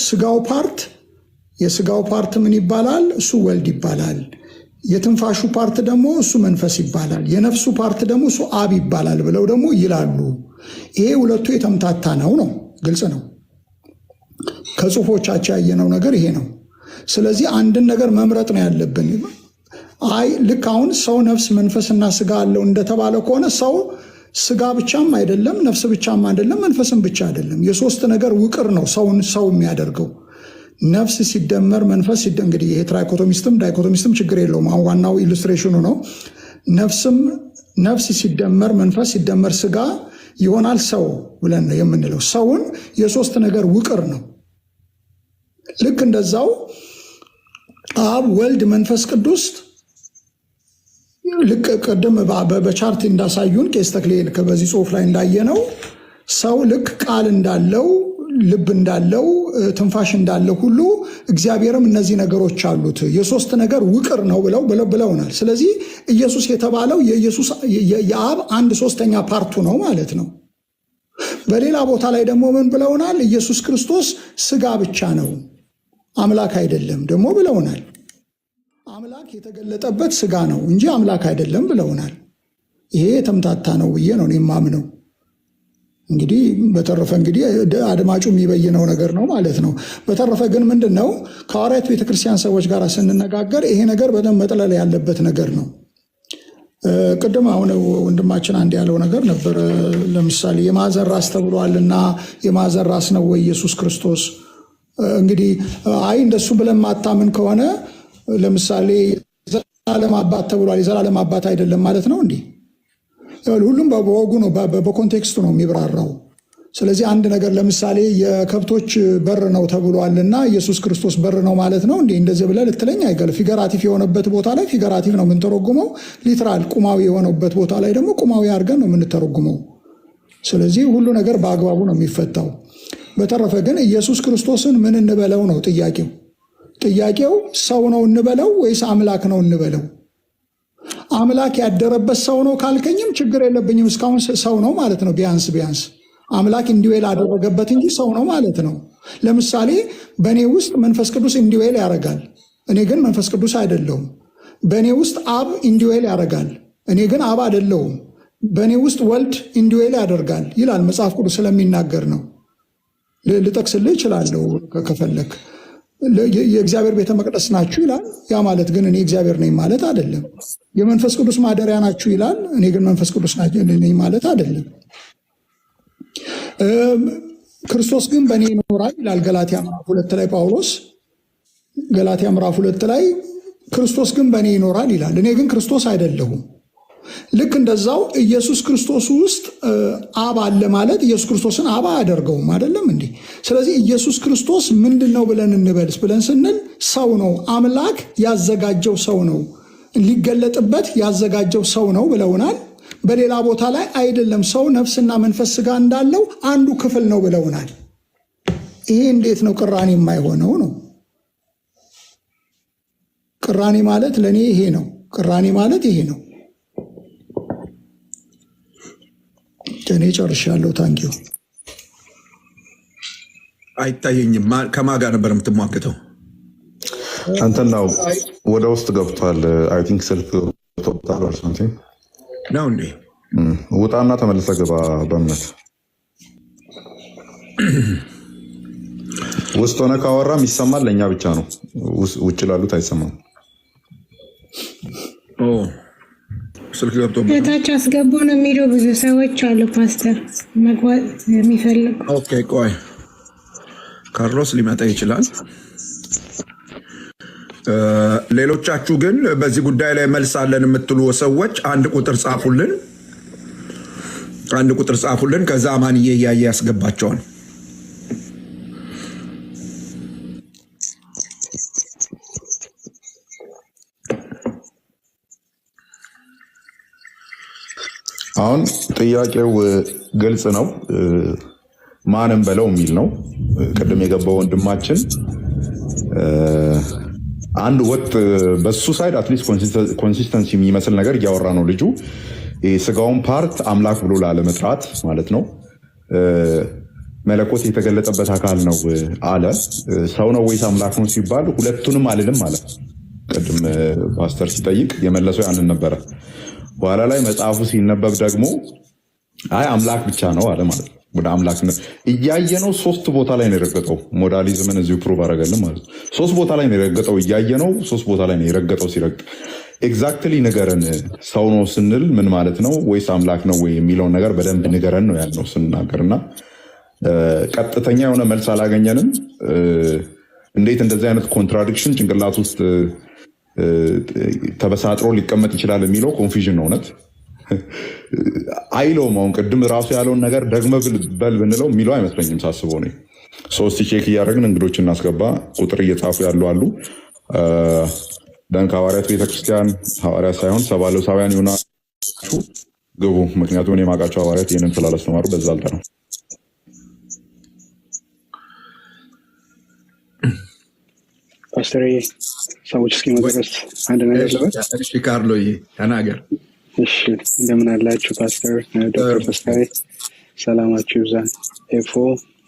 የስጋው ፓርት ምን ይባላል? እሱ ወልድ ይባላል። የትንፋሹ ፓርት ደግሞ እሱ መንፈስ ይባላል። የነፍሱ ፓርት ደግሞ እሱ አብ ይባላል ብለው ደግሞ ይላሉ። ይሄ ሁለቱ የተምታታ ነው። ግልጽ ነው። ከጽሁፎቻቸው ያየነው ነገር ይሄ ነው። ስለዚህ አንድን ነገር መምረጥ ነው ያለብን። ልክ አሁን ሰው ነፍስ መንፈስና ስጋ አለው እንደተባለ ከሆነ ሰው ስጋ ብቻም አይደለም፣ ነፍስ ብቻም አይደለም፣ መንፈስም ብቻ አይደለም። የሶስት ነገር ውቅር ነው ሰውን ሰው የሚያደርገው። ነፍስ ሲደመር መንፈስ እንግዲህ ይሄ ዳይኮቶሚስትም ችግር የለውም። አሁን ዋናው ኢሉስትሬሽኑ ነው። ነፍስ ሲደመር መንፈስ ሲደመር ስጋ ይሆናል ሰው ብለን ነው የምንለው። ሰውን የሶስት ነገር ውቅር ነው። ልክ እንደዛው አብ ወልድ መንፈስ ቅዱስ ልክ ቅድም በቻርት እንዳሳዩን ቄስ ተክሌ በዚህ ጽሁፍ ላይ እንዳየነው ሰው ልክ ቃል እንዳለው ልብ እንዳለው ትንፋሽ እንዳለው ሁሉ እግዚአብሔርም እነዚህ ነገሮች አሉት። የሶስት ነገር ውቅር ነው ብለውናል። ስለዚህ ኢየሱስ የተባለው የአብ 1/3 ፓርቱ ነው ማለት ነው። በሌላ ቦታ ላይ ደግሞ ምን ብለውናል? ኢየሱስ ክርስቶስ ስጋ ብቻ ነው አምላክ አይደለም ደግሞ ብለውናል። አምላክ የተገለጠበት ስጋ ነው እንጂ አምላክ አይደለም ብለውናል። ይሄ የተምታታ ነው ብዬ ነው የማምነው። እንግዲህ በተረፈ እንግዲህ አድማጩ የሚበይነው ነገር ነው ማለት ነው። በተረፈ ግን ምንድን ነው ከሐዋርያት ቤተክርስቲያን ሰዎች ጋር ስንነጋገር ይሄ ነገር በደንብ መጥለል ያለበት ነገር ነው። ቅድም አሁን ወንድማችን አንድ ያለው ነገር ነበር። ለምሳሌ የማዕዘን ራስ ተብሏልና የማዕዘን ራስ ነው ወይ ኢየሱስ ክርስቶስ? እንግዲህ አይ እንደሱ ብለን ማታምን ከሆነ ለምሳሌ የዘላለም አባት ተብሏል፣ የዘላለም አባት አይደለም ማለት ነው እንዲህ? ሁሉም በወጉ ነው በኮንቴክስቱ ነው የሚብራራው። ስለዚህ አንድ ነገር ለምሳሌ የከብቶች በር ነው ተብሏልና ኢየሱስ ክርስቶስ በር ነው ማለት ነው እንዴ? እንደዚህ ብለህ ልትለኝ አይገል። ፊገራቲቭ የሆነበት ቦታ ላይ ፊገራቲቭ ነው የምንተረጉመው። ሊትራል ቁማዊ የሆነበት ቦታ ላይ ደግሞ ቁማዊ አድርገን ነው የምንተረጉመው። ስለዚህ ሁሉ ነገር በአግባቡ ነው የሚፈታው። በተረፈ ግን ኢየሱስ ክርስቶስን ምን እንበለው ነው ጥያቄው። ጥያቄው ሰው ነው እንበለው ወይስ አምላክ ነው እንበለው? አምላክ ያደረበት ሰው ነው ካልከኝም ችግር የለብኝም። እስካሁን ሰው ነው ማለት ነው። ቢያንስ አምላክ እንዲዌል አደረገበት እንጂ ሰው ነው ማለት ነው። ለምሳሌ በእኔ ውስጥ መንፈስ ቅዱስ እንዲዌል ያደርጋል፣ እኔ ግን መንፈስ ቅዱስ አይደለሁም። በእኔ ውስጥ አብ እንዲዌል ያደርጋል፣ እኔ ግን አብ አይደለሁም። በእኔ ውስጥ ወልድ እንዲዌል ያደርጋል ይላል መጽሐፍ ቅዱስ ስለሚናገር ነው። ልጠቅስልህ እችላለሁ ከፈለክ። የእግዚአብሔር ቤተ መቅደስ ናችሁ ይላል። ያ ማለት ግን እኔ እግዚአብሔር ነኝ ማለት አይደለም። የመንፈስ ቅዱስ ማደሪያ ናችሁ ይላል። እኔ ግን መንፈስ ቅዱስ ነኝ ማለት አይደለም። ክርስቶስ ግን በእኔ ይኖራል ይላል ገላትያ ምዕራፍ 2 ላይ ጳውሎስ። ገላትያ ምዕራፍ 2 ላይ ክርስቶስ ግን በእኔ ይኖራል ይላል። እኔ ግን ክርስቶስ አይደለሁም። ልክ እንደዛው ኢየሱስ ክርስቶስ ውስጥ አብ አለ ማለት ኢየሱስ ክርስቶስን አብ አያደርገውም አይደለም እንዴ? ስለዚህ ኢየሱስ ክርስቶስ ምንድን ነው ብለን እንበልስ ብለን ስንል ሰው ነው፣ አምላክ ያዘጋጀው ሰው ነው፣ ሊገለጥበት ያዘጋጀው ሰው ነው ብለውናል። በሌላ ቦታ ላይ አይደለም ሰው ነፍስና መንፈስ ስጋ እንዳለው አንዱ ክፍል ነው ብለውናል። ይሄ እንዴት ነው ቅራኔ የማይሆነው ነው? ቅራኔ ማለት ለእኔ ይሄ ነው። ቅራኔ ማለት ይሄ ነው። እኔ ጨርሻለሁ። ታንኪዩ። አይታየኝም። ከማን ጋር ነበር የምትሟገተው? አንተናው ወደ ውስጥ ገብቷል። አይ ቲንክ ስልክ ገብቶታል ነው እንዴ? ውጣና ተመልሰ ግባ። በእምነት ውስጥ ሆነ ካወራም ይሰማል። ለእኛ ብቻ ነው፣ ውጭ ላሉት አይሰማም። ስልክ ገብቶ በታች አስገቡ ነው የሚሉ ብዙ ሰዎች አሉ። ፓስተር መግባት የሚፈልጉ ኦኬ፣ ቆይ ካርሎስ ሊመጣ ይችላል። ሌሎቻችሁ ግን በዚህ ጉዳይ ላይ መልስ አለን የምትሉ ሰዎች አንድ ቁጥር ጻፉልን። ከዛ ማንዬ እያየ ያስገባቸዋል። አሁን ጥያቄው ግልጽ ነው። ማንም በለው የሚል ነው። ቅድም የገባው ወንድማችን አንድ ወጥ በሱ ሳይድ አትሊስት ኮንሲስተንሲ የሚመስል ነገር እያወራ ነው ልጁ። ስጋውን ፓርት አምላክ ብሎ ላለመጥራት ማለት ነው። መለኮት የተገለጠበት አካል ነው አለ። ሰው ነው ወይስ አምላክ ነው ሲባል ሁለቱንም አልልም አለ። ቅድም ፓስተር ሲጠይቅ የመለሰው ያንን ነበረ። በኋላ ላይ መጽሐፉ ሲነበብ ደግሞ አይ አምላክ ብቻ ነው አለ ማለት ነው። ወደ አምላክነት እያየነው 3 ቦታ ላይ ነው የረገጠው። ሞዳሊዝምን እዚሁ ፕሩቭ አደረገልን ማለት ነው። 3 ቦታ ላይ ነው የረገጠው። እያየነው 3 ቦታ ላይ ነው የረገጠው። ሲረግጥ ኤግዛክትሊ ንገረን፣ ሰው ነው ስንል ምን ማለት ነው ወይስ አምላክ ነው ወይ የሚለውን ነገር በደንብ ንገረን ነው ያልነው ስንናገርና ቀጥተኛ የሆነ መልስ አላገኘንም። እንዴት እንደዚህ አይነት ኮንትራዲክሽን ጭንቅላት ውስጥ ተበሳጥሮ ሊቀመጥ ይችላል የሚለው ኮንፊዥን ነው። እውነት አይለውም። አሁን ቅድም ራሱ ያለውን ነገር ደግመ በል ብንለው የሚለው አይመስለኝም ሳስበው ነው። 3 ቼክ እያደረግን እንግዶች እናስገባ። ቁጥር እየጻፉ ያሉ አሉ። ደን ከሐዋርያት ቤተክርስቲያን ሐዋርያት ሳይሆን ሰባሎሳውያን ይሆናችሁ ግቡ። ምክንያቱም እኔ የማውቃቸው ሐዋርያት ይህንን ስላላስተማሩ በዛ አልጠራም። ፓስተር ሰዎች እስኪመጡ ድረስ አንድ ነገር ልበል። እሺ ካርሎዬ ተናገር። እሺ እንደምን አላችሁ ፓስተር ዶክተር ተስፋዬ፣ ሰላማችሁ ይብዛ። ኤፎ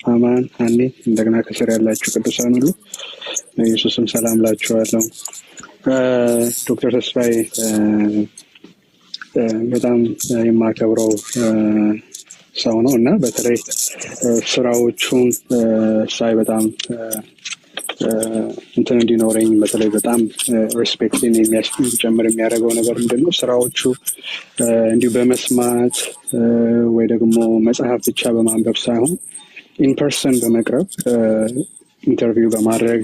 አማን ሀኒ፣ እንደገና ከስር ያላችሁ ቅዱሳን ሁሉ በኢየሱስም ሰላም ላችኋለሁ። ዶክተር ተስፋዬ በጣም የማከብረው ሰው ነው እና በተለይ ስራዎቹን ሳይ በጣም እንትን እንዲኖረኝ በተለይ በጣም ሪስፔክትን የሚጨምር የሚያደርገው ነገር ምንድነው? ስራዎቹ እንዲሁ በመስማት ወይ ደግሞ መጽሐፍ ብቻ በማንበብ ሳይሆን ኢንፐርሰን በመቅረብ ኢንተርቪው በማድረግ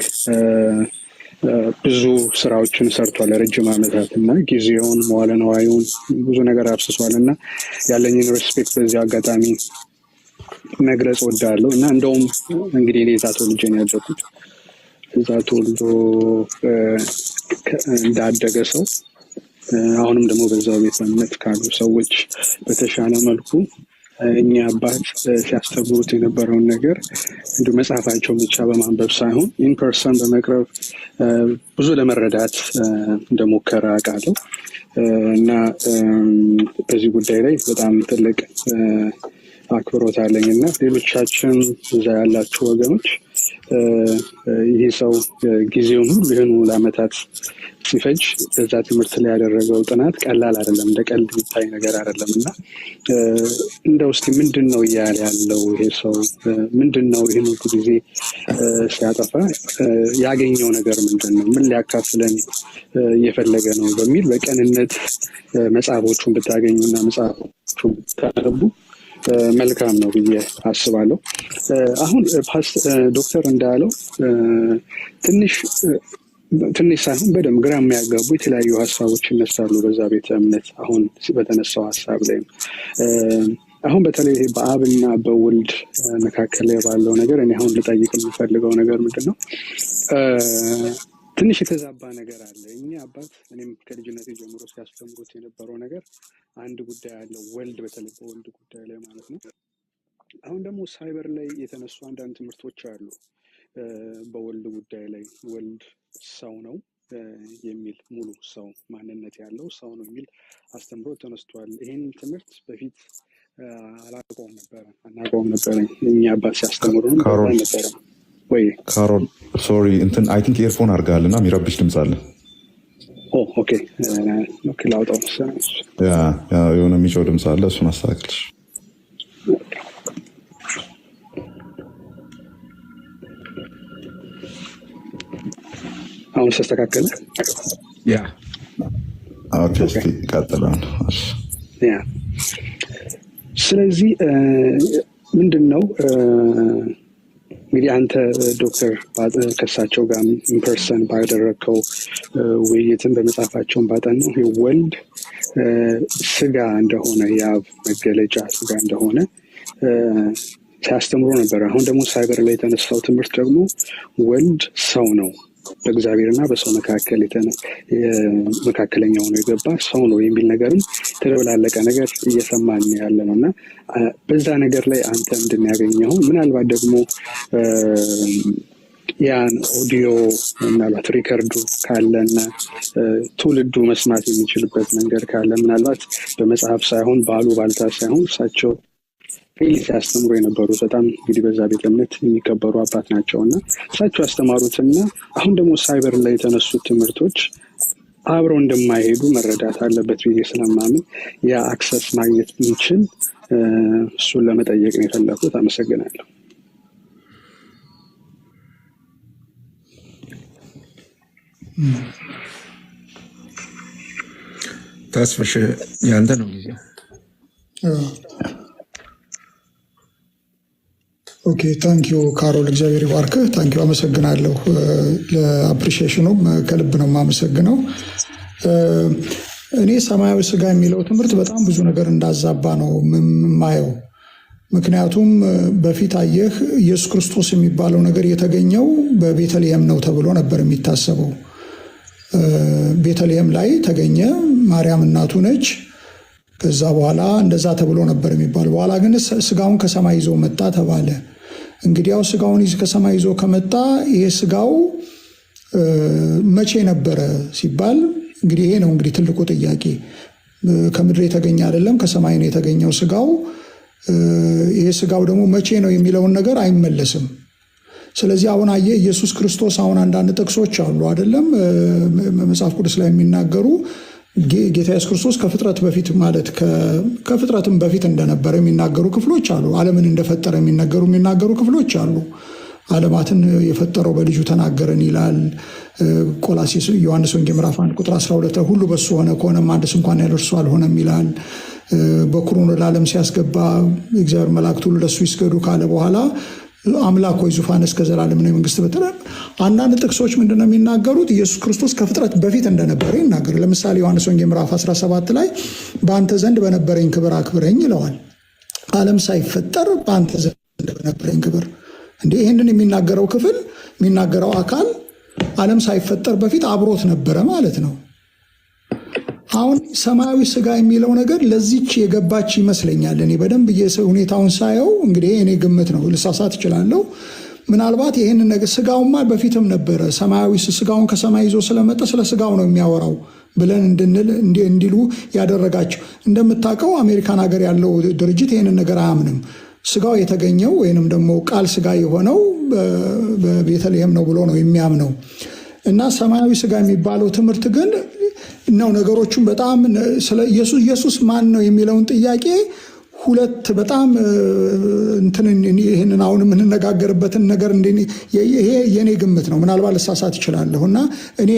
ብዙ ስራዎችን ሰርቷል ለረጅም ዓመታት እና ጊዜውን መዋለ ነዋዩን ብዙ ነገር አፍስሷል እና ያለኝን ሪስፔክት በዚህ አጋጣሚ መግለጽ ወዳለሁ እና እንደውም እንግዲህ እኔ እዛ ተወልጄ ነው ያደግኩት። እዛ ተወልዶ እንዳደገ ሰው አሁንም ደግሞ በዛው ቤተ እምነት ካሉ ሰዎች በተሻለ መልኩ እኛ አባት ሲያስተምሩት የነበረውን ነገር እንዲሁ መጽሐፋቸውን ብቻ በማንበብ ሳይሆን ኢንፐርሰን በመቅረብ ብዙ ለመረዳት እንደሞከረ አውቃለሁ እና በዚህ ጉዳይ ላይ በጣም ትልቅ አክብሮት አለኝ እና ሌሎቻችን እዛ ያላችሁ ወገኖች ይህ ሰው ጊዜውን ሁሉ ይህኑ ለዓመታት ሲፈጅ በዛ ትምህርት ላይ ያደረገው ጥናት ቀላል አይደለም፣ እንደ ቀልድ የሚታይ ነገር አይደለም እና እንደው እስኪ ምንድን ነው እያለ ያለው ይሄ ሰው? ምንድን ነው ይህን ሁሉ ጊዜ ሲያጠፋ ያገኘው ነገር ምንድን ነው? ምን ሊያካፍለን እየፈለገ ነው? በሚል በቀንነት መጽሐፎቹን ብታገኙና መጽሐፎቹን ብታነቡ መልካም ነው ብዬ አስባለሁ። አሁን ዶክተር እንዳለው ትንሽ ሳይሆን በደንብ ግራ የሚያጋቡ የተለያዩ ሀሳቦች ይነሳሉ በዛ ቤተ እምነት። አሁን በተነሳው ሀሳብ ላይም አሁን በተለይ በአብና በወልድ መካከል ላይ ባለው ነገር እኔ አሁን ልጠይቅ የምፈልገው ነገር ምንድን ነው? ትንሽ የተዛባ ነገር አለ። እኛ አባት እኔም ከልጅነት ጀምሮ ሲያስተምሩት የነበረው ነገር አንድ ጉዳይ አለ፣ ወልድ፣ በተለይ በወልድ ጉዳይ ላይ ማለት ነው። አሁን ደግሞ ሳይበር ላይ የተነሱ አንዳንድ ትምህርቶች አሉ በወልድ ጉዳይ ላይ። ወልድ ሰው ነው የሚል ሙሉ ሰው ማንነት ያለው ሰው ነው የሚል አስተምሮ ተነስቷል። ይህን ትምህርት በፊት አናውቀውም ነበረ። እኛ አባት ሲያስተምሩ ነበረ ወይ? ካሮል ሶሪ፣ እንትን አይ ቲንክ ኤርፎን አድርጋል እና የሚረብሽ ድምፅ አለ። ኦኬ ላውጣው። የሆነ የሚጮህ ድምፅ አለ፣ እሱን አስተካክልሽ። አሁን ተስተካከለ? ቀጥላል። ስለዚህ ምንድን ነው እንግዲህ አንተ ዶክተር ከሳቸው ጋር ኢንፐርሰን ባደረግከው ውይይትን በመጽሐፋቸውን ባጠናው ወልድ ስጋ እንደሆነ የአብ መገለጫ ስጋ እንደሆነ ሲያስተምሩ ነበር። አሁን ደግሞ ሳይበር ላይ የተነሳው ትምህርት ደግሞ ወልድ ሰው ነው፣ በእግዚአብሔርና በሰው መካከል መካከለኛ ሆኖ የገባ ሰው ነው የሚል ነገርም የተደበላለቀ ነገር እየሰማን ያለ ነው እና በዛ ነገር ላይ አንተ ምንድን ያገኘው? ምናልባት ደግሞ ያን ኦዲዮ ምናልባት ሪከርዱ ካለና ትውልዱ መስማት የሚችልበት መንገድ ካለ ምናልባት በመጽሐፍ ሳይሆን ባሉባልታ ሳይሆን እሳቸው ሲያስተምሩ የነበሩት በጣም እንግዲህ በዛ ቤተ እምነት የሚከበሩ አባት ናቸው እና እሳቸው ያስተማሩትና አሁን ደግሞ ሳይበር ላይ የተነሱት ትምህርቶች አብረው እንደማይሄዱ መረዳት አለበት ብዬ ስለማምን ያ አክሰስ ማግኘት እንችል እሱን ለመጠየቅ ነው የፈለኩት። አመሰግናለሁ። ተስፍሽ ያንተ ነው ጊዜው። ኦኬ ታንኪዩ ካሮል፣ እግዚአብሔር ይባርክህ። ታንኪዩ፣ አመሰግናለሁ። ለአፕሪሺዬሽኑም ከልብ ነው የማመሰግነው። እኔ ሰማያዊ ስጋ የሚለው ትምህርት በጣም ብዙ ነገር እንዳዛባ ነው የማየው። ምክንያቱም በፊት አየህ ኢየሱስ ክርስቶስ የሚባለው ነገር የተገኘው በቤተልሔም ነው ተብሎ ነበር የሚታሰበው ቤተልሔም ላይ ተገኘ። ማርያም እናቱ ነች። ከዛ በኋላ እንደዛ ተብሎ ነበር የሚባል። በኋላ ግን ስጋውን ከሰማይ ይዞ መጣ ተባለ። እንግዲያው ስጋውን ከሰማይ ይዞ ከመጣ ይሄ ስጋው መቼ ነበረ ሲባል እንግዲህ ይሄ ነው እንግዲህ ትልቁ ጥያቄ። ከምድር የተገኘ አይደለም፣ ከሰማይ ነው የተገኘው ስጋው። ይሄ ስጋው ደግሞ መቼ ነው የሚለውን ነገር አይመለስም። ስለዚህ አሁን አየህ ኢየሱስ ክርስቶስ አሁን አንዳንድ ጥቅሶች አሉ አይደለም መጽሐፍ ቅዱስ ላይ የሚናገሩ ጌታ ኢየሱስ ክርስቶስ ከፍጥረት በፊት ማለት ከፍጥረትም በፊት እንደነበረ የሚናገሩ ክፍሎች አሉ። ዓለምን እንደፈጠረ የሚናገሩ ክፍሎች አሉ። ዓለማትን የፈጠረው በልጁ ተናገረን ይላል። ቆላስይስ ዮሐንስ ወንጌል ምዕራፍ 1 ቁጥር 12 ሁሉ በሱ ሆነ ከሆነም አንድስ እንኳን ያለ እርሱ አልሆነም ይላል። በኩሩን ወደ ዓለም ሲያስገባ እግዚአብሔር መላእክት ሁሉ ለሱ ይስገዱ ካለ በኋላ አምላክ ሆይ ዙፋን እስከ ዘላለም ነው መንግስት በተረ አንዳንድ ጥቅሶች ምንድነው የሚናገሩት? ኢየሱስ ክርስቶስ ከፍጥረት በፊት እንደነበረ ይናገራል። ለምሳሌ ዮሐንስ ወንጌል ምዕራፍ 17 ላይ በአንተ ዘንድ በነበረኝ ክብር አክብረኝ ይለዋል። ዓለም ሳይፈጠር በአንተ ዘንድ በነበረኝ ክብር። እንዴ ይህንን የሚናገረው ክፍል የሚናገረው አካል ዓለም ሳይፈጠር በፊት አብሮት ነበረ ማለት ነው። አሁን ሰማያዊ ስጋ የሚለው ነገር ለዚች የገባች ይመስለኛል። እኔ በደንብ ሁኔታውን ሳየው እንግዲህ እኔ ግምት ነው፣ ልሳሳት እችላለሁ። ምናልባት ይህንን ነገር ስጋውማ በፊትም ነበረ፣ ሰማያዊ ስጋውን ከሰማይ ይዞ ስለመጣ ስለ ስጋው ነው የሚያወራው ብለን እንዲሉ ያደረጋቸው። እንደምታውቀው አሜሪካን ሀገር ያለው ድርጅት ይህንን ነገር አያምንም። ስጋው የተገኘው ወይንም ደግሞ ቃል ስጋ የሆነው በቤተልሔም ነው ብሎ ነው የሚያምነው። እና ሰማያዊ ስጋ የሚባለው ትምህርት ግን ነው ነገሮቹን በጣም ስለ ኢየሱስ ማን ነው የሚለውን ጥያቄ ሁለት በጣም ይህንን አሁን የምንነጋገርበትን ነገር ይሄ የኔ ግምት ነው። ምናልባት ልሳሳት እችላለሁ። እና እኔ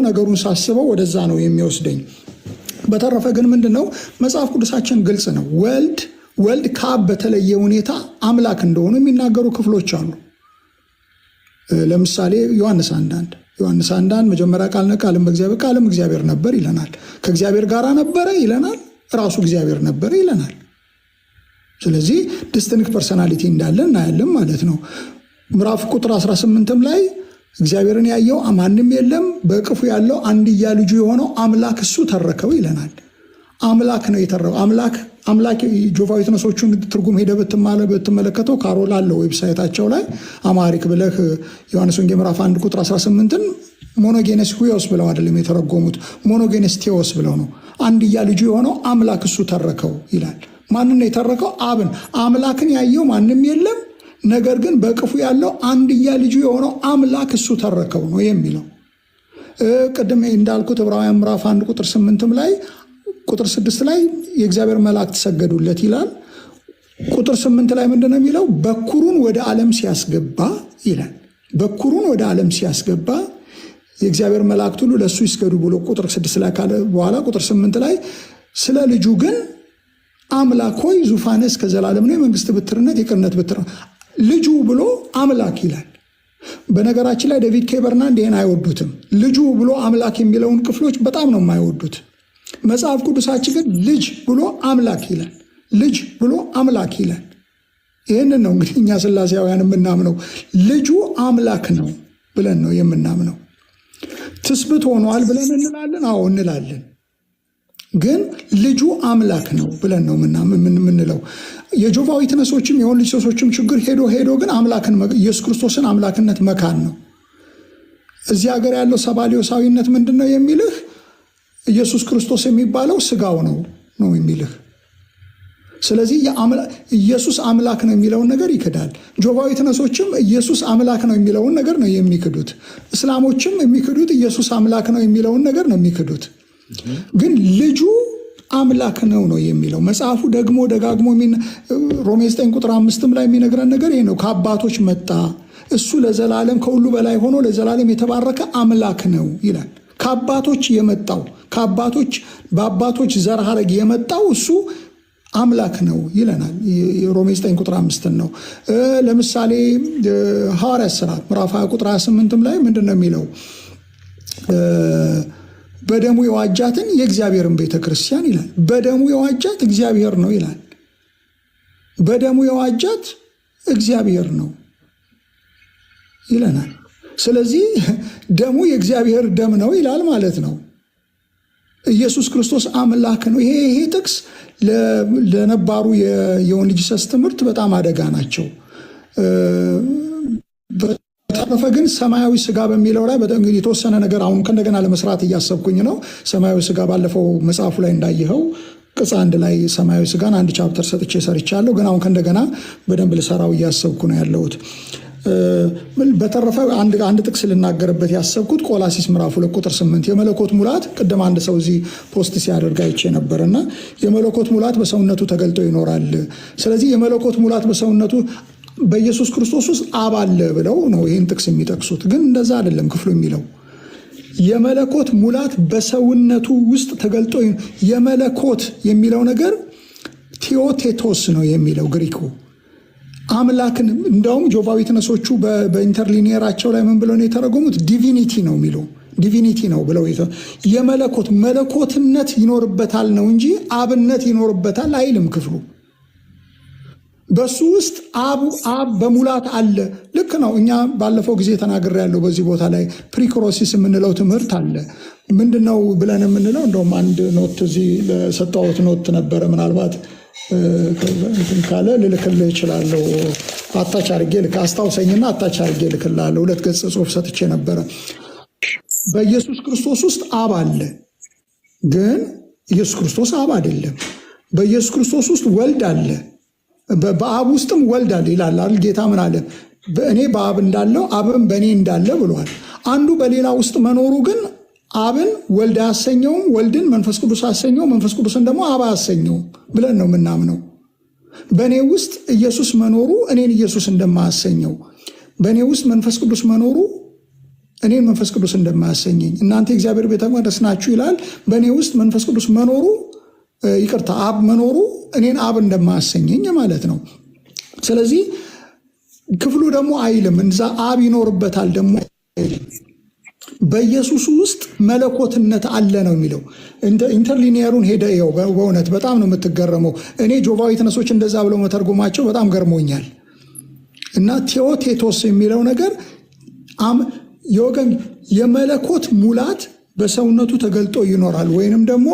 ነገሩን ሳስበው ወደዛ ነው የሚወስደኝ። በተረፈ ግን ምንድን ነው መጽሐፍ ቅዱሳችን ግልጽ ነው። ወልድ ከአብ በተለየ ሁኔታ አምላክ እንደሆኑ የሚናገሩ ክፍሎች አሉ። ለምሳሌ ዮሐንስ 1 መጀመሪያ ቃል ነው፣ ቃልም በእግዚአብሔር ቃልም እግዚአብሔር ነበር ይለናል። ከእግዚአብሔር ጋር ነበረ ይለናል። ራሱ እግዚአብሔር ነበረ ይለናል። ስለዚህ ዲስቲንክት ፐርሶናሊቲ እንዳለ እናያለን ማለት ነው። ምዕራፍ ቁጥር 18ም ላይ እግዚአብሔርን ያየው ማንም የለም፣ በእቅፉ ያለው አንድያ ልጁ የሆነው አምላክ እሱ ተረከው ይለናል። አምላክ ነው የተረከው። አምላክ ጆቫዊ ትነሶቹን ትርጉም ሄደ ብትመለከተው ካሮል አለው ዌብሳይታቸው ላይ አማሪክ ብለህ ዮሐንስ ወንጌል ምዕራፍ 1 ቁጥር 18ን ሞኖጌኔስ ሁዮስ ብለው አይደለም የተረጎሙት፣ ሞኖጌኔስ ቴዎስ ብለው ነው። አንድያ ልጁ የሆነው አምላክ እሱ ተረከው ይላል። ማንን ነው የተረከው? አብን። አምላክን ያየው ማንም የለም፣ ነገር ግን በቅፉ ያለው አንድያ ልጁ የሆነው አምላክ እሱ ተረከው ነው የሚለው። ቅድም እንዳልኩት ዕብራውያን ምዕራፍ 1 ቁጥር 8ም ላይ ቁጥር 6 ላይ የእግዚአብሔር መላእክት ሰገዱለት ይላል። ቁጥር 8 ላይ ምንድነው የሚለው? በኩሩን ወደ ዓለም ሲያስገባ ይላል። በኩሩን ወደ ዓለም ሲያስገባ የእግዚአብሔር መላእክት ሁሉ ለእሱ ይስገዱ ብሎ ቁጥር 6 ላይ ካለ በኋላ ቁጥር 8 ላይ ስለ ልጁ ግን አምላክ ሆይ ዙፋንህ እስከ ዘላለም ነው፣ የመንግስት ብትርነት የቅርነት ብትር ልጁ ብሎ አምላክ ይላል። በነገራችን ላይ ዴቪድ ኬ በርናንድ ይህን አይወዱትም። ልጁ ብሎ አምላክ የሚለውን ክፍሎች በጣም ነው የማይወዱት። መጽሐፍ ቅዱሳችን ግን ልጅ ብሎ አምላክ ይላል። ልጅ ብሎ አምላክ ይላል። ይህንን ነው እንግዲህ እኛ ሥላሴያውያን የምናምነው። ልጁ አምላክ ነው ብለን ነው የምናምነው። ትስብእት ሆኗል ብለን እንላለን። አዎ እንላለን። ግን ልጁ አምላክ ነው ብለን ነው የምንለው። የጆቫዊ ትነሶችም የሆን ልጅሶችም ችግር ሄዶ ግን ኢየሱስ ክርስቶስን አምላክነት መካን ነው። እዚህ ሀገር ያለው ሰባሊዮሳዊነት ምንድን ነው የሚልህ? ኢየሱስ ክርስቶስ የሚባለው ስጋው ነው የሚልህ። ስለዚህ ኢየሱስ አምላክ ነው የሚለውን ነገር ይክዳል። ጆቫዊ ትነሶችም ኢየሱስ አምላክ ነው የሚለውን ነገር ነው የሚክዱት። እስላሞችም የሚክዱት ኢየሱስ አምላክ ነው የሚለውን ነገር ነው የሚክዱት። ግን ልጁ አምላክ ነው የሚለው መጽሐፉ ደግሞ ደጋግሞ ሮሜ 9 ቁጥር 5 ላይ የሚነግረን ነገር ይሄ ነው። ከአባቶች መጣ፣ እሱ ለዘላለም ከሁሉ በላይ ሆኖ ለዘላለም የተባረከ አምላክ ነው ይላል። ከአባቶች የመጣው በአባቶች ዘር ሐረግ የመጣው እሱ አምላክ ነው ይለናል። ሮሜ 9 ቁጥር 5 ነው። ለምሳሌ ሐዋርያት ሥራ ምዕራፍ 20 ቁጥር 28 ላይ ምንድን ነው የሚለው? በደሙ የዋጃትን የእግዚአብሔርን ቤተ ክርስቲያን ይላል። በደሙ የዋጃት እግዚአብሔር ነው ይላል። በደሙ የዋጃት እግዚአብሔር ነው ይለናል። ስለዚህ ደሙ የእግዚአብሔር ደም ነው ይላል ማለት ነው። ኢየሱስ ክርስቶስ አምላክ ነው። ይሄ ጥቅስ ለነባሩ የኦንሊ ጂሰስ ትምህርት በጣም አደጋ ናቸው። በተረፈ ግን ሰማያዊ ስጋ በሚለው ላይ እንግዲህ የተወሰነ ነገር አሁን ከእንደገና ለመስራት እያሰብኩኝ ነው። ሰማያዊ ስጋ ባለፈው መጽሐፉ ላይ እንዳየኸው ቅጽ 1 ላይ ሰማያዊ ስጋን አንድ ቻፕተር ሰጥቼ ሰርቻለሁ። ግን አሁን ከእንደገና በደንብ ልሰራው እያሰብኩ ነው ያለሁት። በተረፈ አንድ ጥቅስ ልናገርበት ያሰብኩት ቆላሲስ ምዕራፍ 2 ቁጥር 8 የመለኮት ሙላት ቅድም አንድ ሰው እዚህ ፖስት ሲያደርግ አይቼ ነበርና የመለኮት ሙላት በሰውነቱ ተገልጦ ይኖራል። ስለዚህ የመለኮት ሙላት በሰውነቱ በኢየሱስ ክርስቶስ ውስጥ አብ አለ ብለው ነው ይህን ጥቅስ የሚጠቅሱት። ግን እንደዛ አይደለም ክፍሉ የሚለው የመለኮት ሙላት በሰውነቱ ውስጥ ተገልጦ የመለኮት የሚለው ነገር ቴዎቴቶስ ነው የሚለው ግሪኩ አምላክን። እንደውም ጆቫዊ ዊትነሶቹ በኢንተርሊኒየራቸው ላይ ምን ብለው ነው የተረጎሙት? ዲቪኒቲ ነው የሚለው ዲቪኒቲ ነው ብለው የመለኮት መለኮትነት ይኖርበታል ነው እንጂ አብነት ይኖርበታል አይልም ክፍሉ። በሱ ውስጥ አብ በሙላት አለ። ልክ ነው። እኛ ባለፈው ጊዜ ተናግሬ ያለው በዚህ ቦታ ላይ ፕሪክሮሲስ የምንለው ትምህርት አለ። ምንድነው ብለን የምንለው? እንደውም አንድ ኖት እዚህ ለሰጠሁት ኖት ነበረ። ምናልባት ካለ ልልክልህ እችላለሁ። አታች አድርጌ አስታውሰኝና አታች አድርጌ ልክልሃለሁ። 2 ገጽ ጽሑፍ ሰጥቼ ነበረ። በኢየሱስ ክርስቶስ ውስጥ አብ አለ፣ ግን ኢየሱስ ክርስቶስ አብ አይደለም። በኢየሱስ ክርስቶስ ውስጥ ወልድ አለ፣ በአብ ውስጥም ወልድ አለ ይላል አይደል? ጌታ ምን አለ? በእኔ በአብ እንዳለው አብም በእኔ እንዳለ ብሏል። አንዱ በሌላ ውስጥ መኖሩ ግን አብን ወልድ አያሰኘውም፣ ወልድን መንፈስ ቅዱስ አያሰኘው፣ መንፈስ ቅዱስን ደግሞ አብ አያሰኘውም ብለን ነው የምናምነው። በእኔ ውስጥ ኢየሱስ መኖሩ እኔን ኢየሱስ እንደማያሰኘው፣ በእኔ ውስጥ መንፈስ ቅዱስ መኖሩ እኔን መንፈስ ቅዱስ እንደማያሰኘኝ፣ እናንተ የእግዚአብሔር ቤተ መቅደስ ናችሁ ይላል። በእኔ ውስጥ መንፈስ ቅዱስ መኖሩ አብ መኖሩ እኔን አብ እንደማያሰኘኝ ማለት ነው። ስለዚህ ክፍሉ ደግሞ አይልም እንዛ አብ ይኖርበታል ደግሞ በኢየሱስ ውስጥ መለኮትነት አለ ነው የሚለው። ኢንተርሊኒየሩን ሄደ ይኸው። በእውነት በጣም ነው የምትገረመው። እኔ ጆቫዊ ዊትነሶች እንደዛ ብለው መተርጎማቸው በጣም ገርሞኛል። እና ቴዎቴቶስ የሚለው ነገር የወገን የመለኮት ሙላት በሰውነቱ ተገልጦ ይኖራል። ወይንም ደግሞ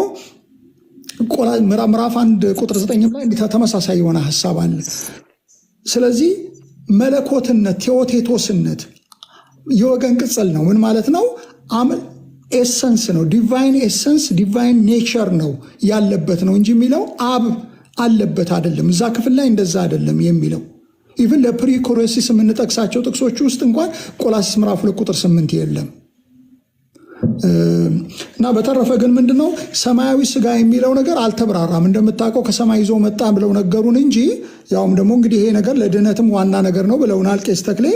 ምዕራፍ 1 ቁጥር 9 ላይ ተመሳሳይ የሆነ ሀሳብ አለ። ስለዚህ መለኮትነት ቴዎቴቶስነት የወገን ቅጽል ነው። ምን ማለት ነው? ኤሰንስ ነው። ዲቫይን ኤሰንስ ዲቫይን ኔቸር ነው ያለበት ነው እንጂ የሚለው አብ አለበት አይደለም። እዛ ክፍል ላይ እንደዛ አይደለም የሚለው። ኢቭን ለፕሪኮሬሲስ የምንጠቅሳቸው ጥቅሶች ውስጥ እንኳን ቆላሲስ ምዕራፍ 2 ቁጥር 8 የለም። እና በተረፈ ግን ምንድነው ሰማያዊ ስጋ የሚለው ነገር አልተብራራም። እንደምታውቀው ከሰማይ ይዞ መጣ ብለው ነገሩን እንጂ ያውም ደግሞ እንግዲህ ይሄ ነገር ለድነትም ዋና ነገር ነው ብለውናል ቄስ ተክሌ።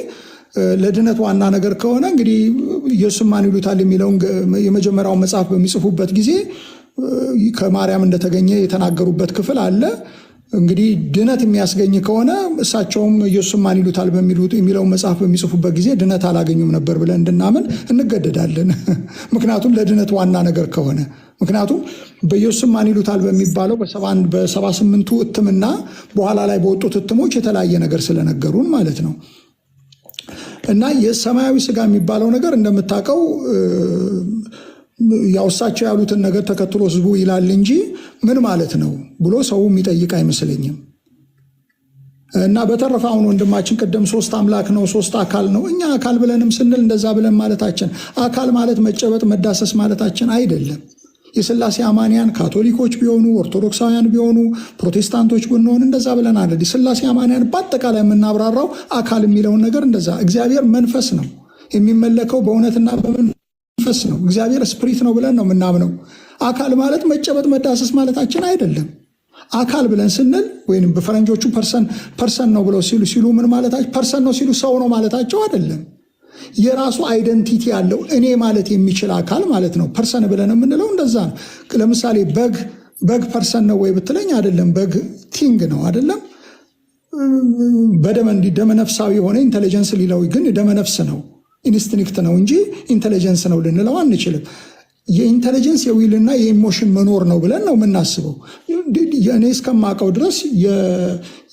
ለድነት ዋና ነገር ከሆነ እንግዲህ ኢየሱስ ማን ይሉታል የሚለውን የመጀመሪያውን መጽሐፍ በሚጽፉበት ጊዜ ከማርያም እንደተገኘ የተናገሩበት ክፍል አለ። እንግዲህ ድነት የሚያስገኝ ከሆነ እሳቸውም ኢየሱስ ማን ይሉታል የሚለውን መጽሐፍ በሚጽፉበት ጊዜ ድነት አላገኙም ነበር ብለን እንድናምን እንገደዳለን። ምክንያቱም ለድነት ዋና ነገር ከሆነ ምክንያቱም በኢየሱስ ማን ይሉታል በሚባለው በ78ቱ እትምና በኋላ ላይ በወጡት እትሞች የተለያየ ነገር ስለነገሩን ማለት ነው። እና የሰማያዊ ስጋ የሚባለው ነገር እንደምታውቀው ያው እሳቸው ያሉትን ነገር ተከትሎ ህዝቡ ይላል እንጂ ምን ማለት ነው ብሎ ሰው የሚጠይቅ አይመስለኝም። እና በተረፈ አሁን ወንድማችን ቅድም 3 አምላክ ነው 3 አካል ነው እኛ አካል ብለንም ስንል እንደዛ ብለን ማለታችን አካል ማለት መጨበጥ መዳሰስ ማለታችን አይደለም። የሥላሴ አማንያን ካቶሊኮች ቢሆኑ ኦርቶዶክሳውያን ቢሆኑ ፕሮቴስታንቶች ብንሆን እንደዛ ብለን አለ። የሥላሴ አማንያን በአጠቃላይ የምናብራራው አካል የሚለውን ነገር እንደዛ እግዚአብሔር መንፈስ ነው የሚመለከው በእውነትና በመንፈስ ነው። እግዚአብሔር ስፕሪት ነው ብለን ነው የምናምነው። አካል ማለት መጨበጥ መዳሰስ ማለታችን አይደለም። አካል ብለን ስንል ወይም በፈረንጆቹ ፐርሰን ነው ብለው ሲሉ ምን ማለታቸው ፐርሰን ነው ሲሉ ሰው ነው ማለታቸው አይደለም። የራሱ አይደንቲቲ ያለው እኔ ማለት የሚችል አካል ማለት ነው። ፐርሰን ብለን የምንለው እንደዛ ነው። ለምሳሌ በግ ፐርሰን ነው ወይ ብትለኝ አይደለም። በግ ቲንግ ነው አይደለም። ደመነፍሳዊ የሆነ ኢንቴሊጀንስ ሊለው ግን ደመነፍስ ነው ኢንስቲንክት ነው እንጂ ኢንቴሊጀንስ ነው ልንለው አንችልም። የኢንቴሊጀንስ የዊልና የኢሞሽን መኖር ነው ብለን ነው የምናስበው። እኔ እስከማውቀው ድረስ